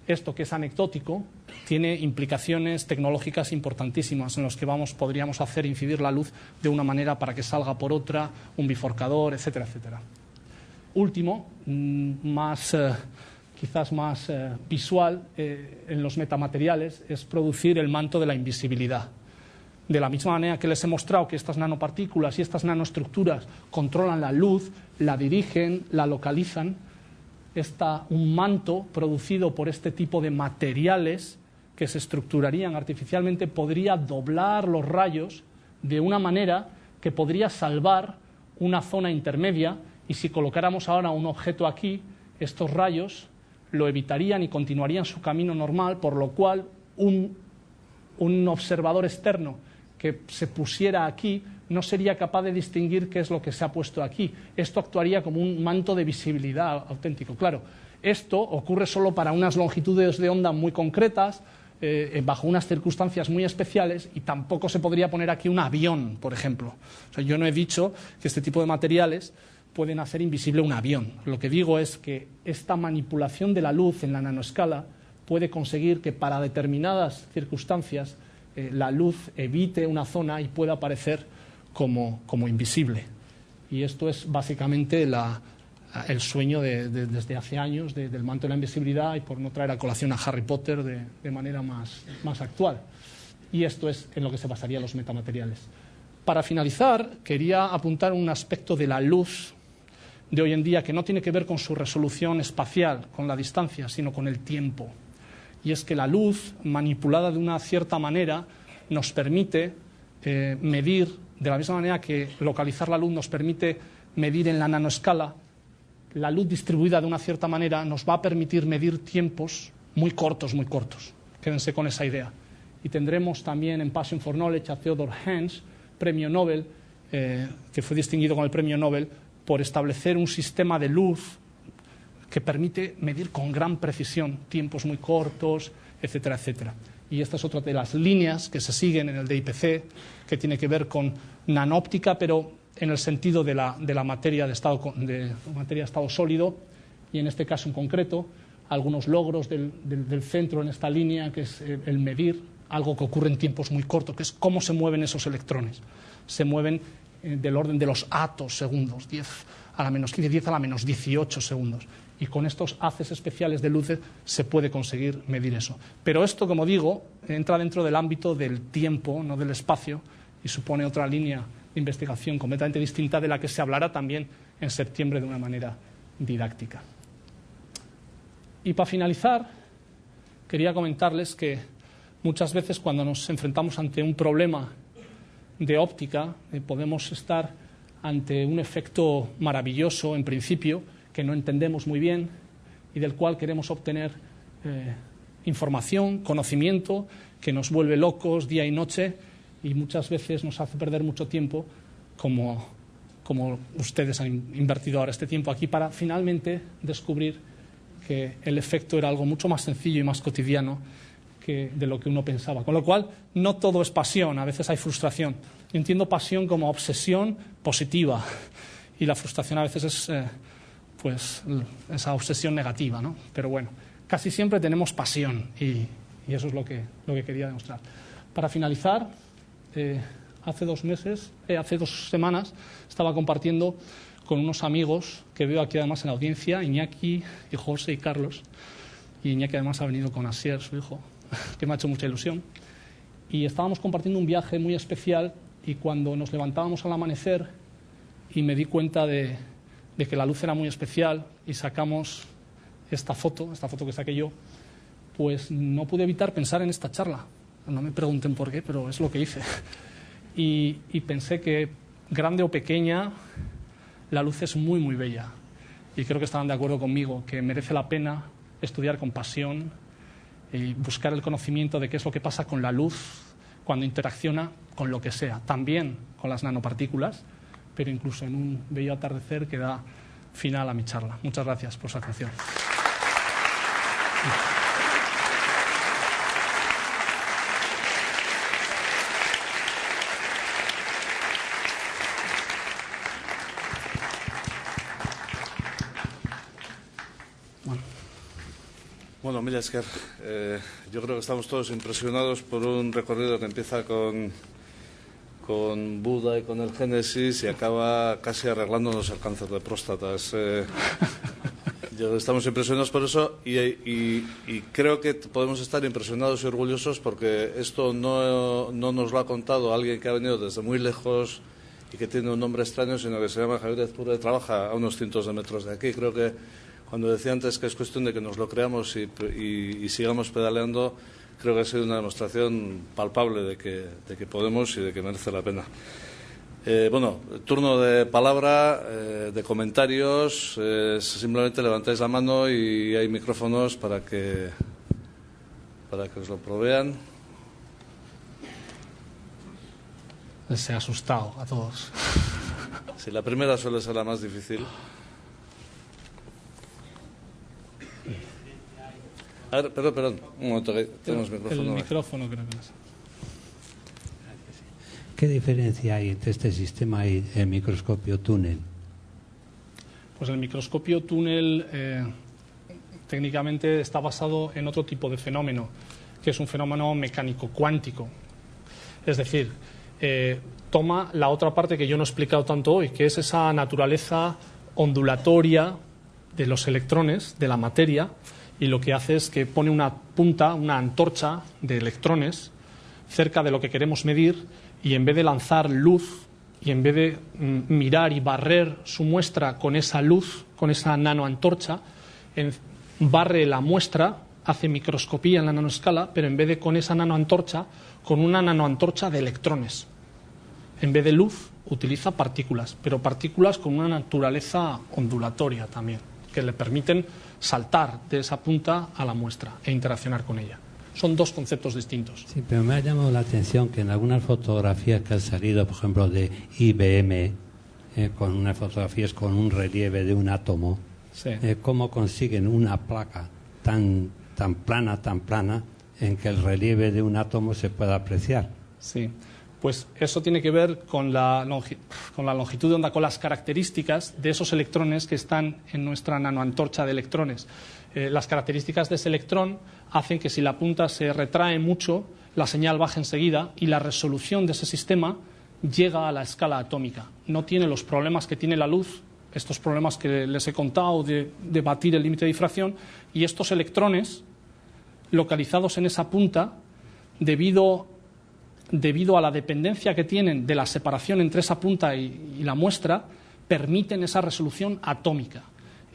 Esto, que es anecdótico, tiene implicaciones tecnológicas importantísimas en las que podríamos hacer incidir la luz de una manera para que salga por otra, un biforcador, etcétera, etcétera. Último, quizás más visual, en los metamateriales, es producir el manto de la invisibilidad. De la misma manera que les he mostrado que estas nanopartículas y estas nanoestructuras controlan la luz, la dirigen, la localizan, un manto producido por este tipo de materiales que se estructurarían artificialmente podría doblar los rayos de una manera que podría salvar una zona intermedia, y si colocáramos ahora un objeto aquí, estos rayos lo evitarían y continuarían su camino normal, por lo cual un observador externo que se pusiera aquí no sería capaz de distinguir qué es lo que se ha puesto aquí. Esto actuaría como un manto de visibilidad auténtico. Claro, esto ocurre solo para unas longitudes de onda muy concretas, bajo unas circunstancias muy especiales, y tampoco se podría poner aquí un avión, por ejemplo. O sea, yo no he dicho que este tipo de materiales pueden hacer invisible un avión. Lo que digo es que esta manipulación de la luz en la nanoescala puede conseguir que para determinadas circunstancias la luz evite una zona y pueda aparecer como invisible. Y esto es básicamente el sueño desde hace años del manto de la invisibilidad, y por no traer a colación a Harry Potter de manera más actual. Y esto es en lo que se basarían los metamateriales. Para finalizar, quería apuntar un aspecto de la luz de hoy en día que no tiene que ver con su resolución espacial, con la distancia, sino con el tiempo. Y es que la luz, manipulada de una cierta manera, nos permite medir, de la misma manera que localizar la luz nos permite medir en la nanoescala, la luz distribuida de una cierta manera nos va a permitir medir tiempos muy cortos, muy cortos. Quédense con esa idea. Y tendremos también en Passion for Knowledge a Theodor Hens, premio Nobel, que fue distinguido con el premio Nobel por establecer un sistema de luz que permite medir con gran precisión tiempos muy cortos, etcétera, etcétera. Y esta es otra de las líneas que se siguen en el DIPC, que tiene que ver con nanóptica, pero en el sentido de la materia de estado sólido, y en este caso en concreto, algunos logros del centro en esta línea, que es el medir algo que ocurre en tiempos muy cortos, que es cómo se mueven esos electrones. Se mueven del orden de los atos segundos, 10 a la menos 15, 10 a la menos 18 segundos. Y con estos haces especiales de luces se puede conseguir medir eso. Pero esto, como digo, entra dentro del ámbito del tiempo, no del espacio, y supone otra línea de investigación completamente distinta de la que se hablará también en septiembre de una manera didáctica. Y para finalizar, quería comentarles que muchas veces cuando nos enfrentamos ante un problema de óptica, podemos estar ante un efecto maravilloso en principio, que no entendemos muy bien y del cual queremos obtener información, conocimiento, que nos vuelve locos día y noche y muchas veces nos hace perder mucho tiempo, como ustedes han invertido ahora este tiempo aquí, para finalmente descubrir que el efecto era algo mucho más sencillo y más cotidiano de lo que uno pensaba. Con lo cual, no todo es pasión, a veces hay frustración. Yo entiendo pasión como obsesión positiva y la frustración a veces es esa obsesión negativa, ¿no? Pero bueno, casi siempre tenemos pasión y eso es lo que quería demostrar. Para finalizar, hace 2 semanas estaba compartiendo con unos amigos que veo aquí además en la audiencia, Iñaki y José y Carlos, y Iñaki además ha venido con Asier, su hijo, que me ha hecho mucha ilusión, y estábamos compartiendo un viaje muy especial, y cuando nos levantábamos al amanecer y me di cuenta de que la luz era muy especial y sacamos esta foto que saqué yo, pues no pude evitar pensar en esta charla. No me pregunten por qué, pero es lo que hice. Y pensé que, grande o pequeña, la luz es muy, muy bella. Y creo que estarán de acuerdo conmigo, que merece la pena estudiar con pasión y buscar el conocimiento de qué es lo que pasa con la luz cuando interacciona con lo que sea, también con las nanopartículas, pero incluso en un bello atardecer que da final a mi charla. Muchas gracias por su atención. Bueno. Bueno, mila esker. Yo creo que estamos todos impresionados por un recorrido que empieza con Buda y con el Génesis y acaba casi arreglándonos el cáncer de próstata. Estamos impresionados por eso y creo que podemos estar impresionados y orgullosos porque esto no nos lo ha contado alguien que ha venido desde muy lejos y que tiene un nombre extraño, sino que se llama Javier Ezpurra y trabaja a unos cientos de metros de aquí. Creo que cuando decía antes que es cuestión de que nos lo creamos y sigamos pedaleando, creo que ha sido una demostración palpable de que podemos y de que merece la pena. Bueno, turno de palabra, de comentarios. Simplemente levantáis la mano y hay micrófonos para que os lo provean. Se ha asustado a todos. Sí, la primera suele ser la más difícil. A ver, perdón, un momento que tenemos micrófono. El micrófono creo que no es. ¿Qué diferencia hay entre este sistema y el microscopio túnel? Pues el microscopio túnel técnicamente está basado en otro tipo de fenómeno, que es un fenómeno mecánico cuántico. Es decir, toma la otra parte que yo no he explicado tanto hoy, que es esa naturaleza ondulatoria de los electrones, de la materia, y lo que hace es que pone una punta, una antorcha de electrones cerca de lo que queremos medir y en vez de lanzar luz y en vez de mirar y barrer su muestra con esa luz, con esa nanoantorcha, barre la muestra, hace microscopía en la nanoescala, pero en vez de con esa nanoantorcha, con una nanoantorcha de electrones. En vez de luz, utiliza partículas, pero partículas con una naturaleza ondulatoria también, que le permiten saltar de esa punta a la muestra e interaccionar con ella. Son dos conceptos distintos. Sí, pero me ha llamado la atención que en algunas fotografías que han salido, por ejemplo, de IBM, con unas fotografías con un relieve de un átomo, Sí. cómo consiguen una placa tan plana, en que el relieve de un átomo se pueda apreciar. Sí, pues eso tiene que ver con la longitud de onda, con las características de esos electrones que están en nuestra nanoantorcha de electrones. Las características de ese electrón hacen que si la punta se retrae mucho, la señal baja enseguida y la resolución de ese sistema llega a la escala atómica. No tiene los problemas que tiene la luz, estos problemas que les he contado de batir el límite de difracción, y estos electrones localizados en esa punta, debido a la dependencia que tienen de la separación entre esa punta y la muestra, permiten esa resolución atómica.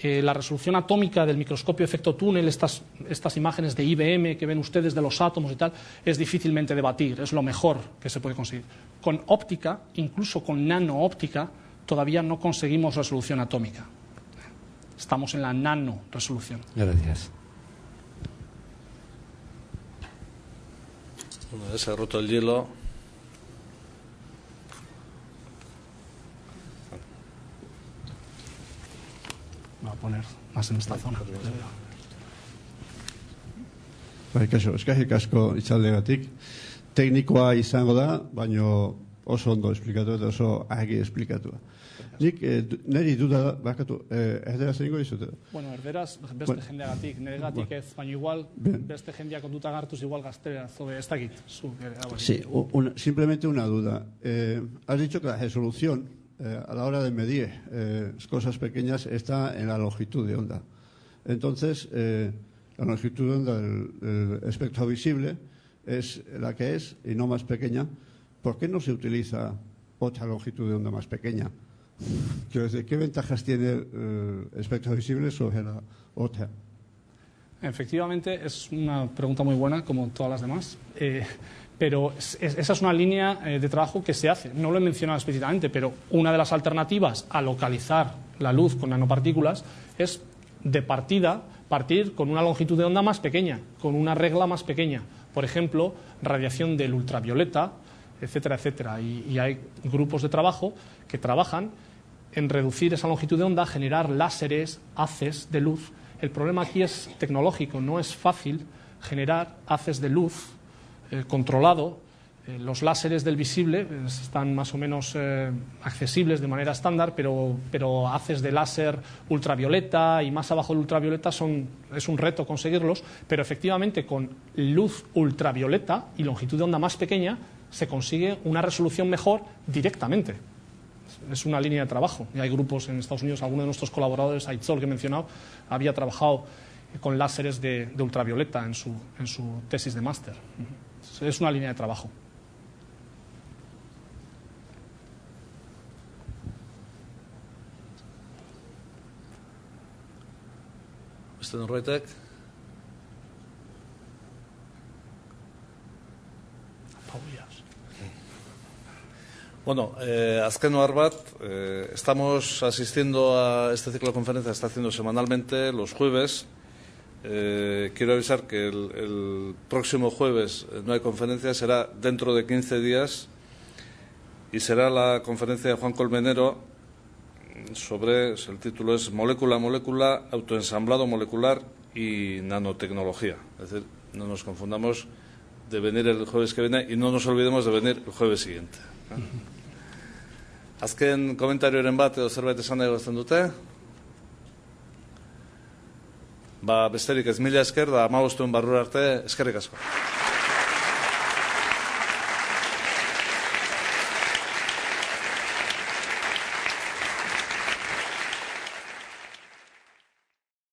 La resolución atómica del microscopio efecto túnel, estas imágenes de IBM que ven ustedes de los átomos y tal, es difícilmente de batir, es lo mejor que se puede conseguir. Con óptica, incluso con nanoóptica, todavía no conseguimos resolución atómica. Estamos en la nanoresolución. Gracias. Una vez se ha roto el hielo. Voy a poner más en esta zona. Bai, kaso, eskerrik asko itzaldegatik. Teknikoa izango da, baino oso ondo esplikatu eta oso argi esplikatua. Nik niri duda bakatu, erderaz egingo dizute. Bueno, erderaz beste jendeagatik, niregatik ez, baina igual beste jendeak onduta hartuz igual gaztera, zobe, ez dakit. Sí, simplemente una duda. Has dicho que la resolución a la hora de medir cosas pequeñas está en la longitud de onda. Entonces, la longitud de onda del espectro visible es la que es y no más pequeña. ¿Por qué no se utiliza otra longitud de onda más pequeña? Quiero decir, ¿qué ventajas tiene el espectro visible sobre la otra? Efectivamente, es una pregunta muy buena, como todas las demás. Pero esa es una línea de trabajo que se hace. No lo he mencionado explícitamente, pero una de las alternativas a localizar la luz con nanopartículas es de partir con una longitud de onda más pequeña, con una regla más pequeña. Por ejemplo, radiación del ultravioleta, etcétera, etcétera. Y hay grupos de trabajo que trabajan en reducir esa longitud de onda, generar láseres, haces de luz. El problema aquí es tecnológico, no es fácil generar haces de luz controlado Los láseres del visible están más o menos accesibles de manera estándar, pero haces de láser ultravioleta y más abajo del ultravioleta es un reto conseguirlos, pero efectivamente con luz ultravioleta y longitud de onda más pequeña se consigue una resolución mejor directamente. Es una línea de trabajo. Y hay grupos en Estados Unidos, algunos de nuestros colaboradores, Aitzol, que he mencionado, había trabajado con láseres de ultravioleta en su tesis de máster. Es una línea de trabajo. Beste norbaitek? Bueno, azken ohar bat, estamos asistiendo a este ciclo de conferencias, está haciendo semanalmente los jueves. Quiero avisar que el próximo jueves no hay conferencia, será dentro de 15 días y será la conferencia de Juan Colmenero sobre, el título es Molécula a molécula, autoensamblado molecular y nanotecnología. Es decir, no nos confundamos de venir el jueves que viene y no nos olvidemos de venir el jueves siguiente. Azken komentarioren bat edo zerbait esan nahi gozten dute? Besterik ez, mila esker da 15 barrura arte, eskerrik asko.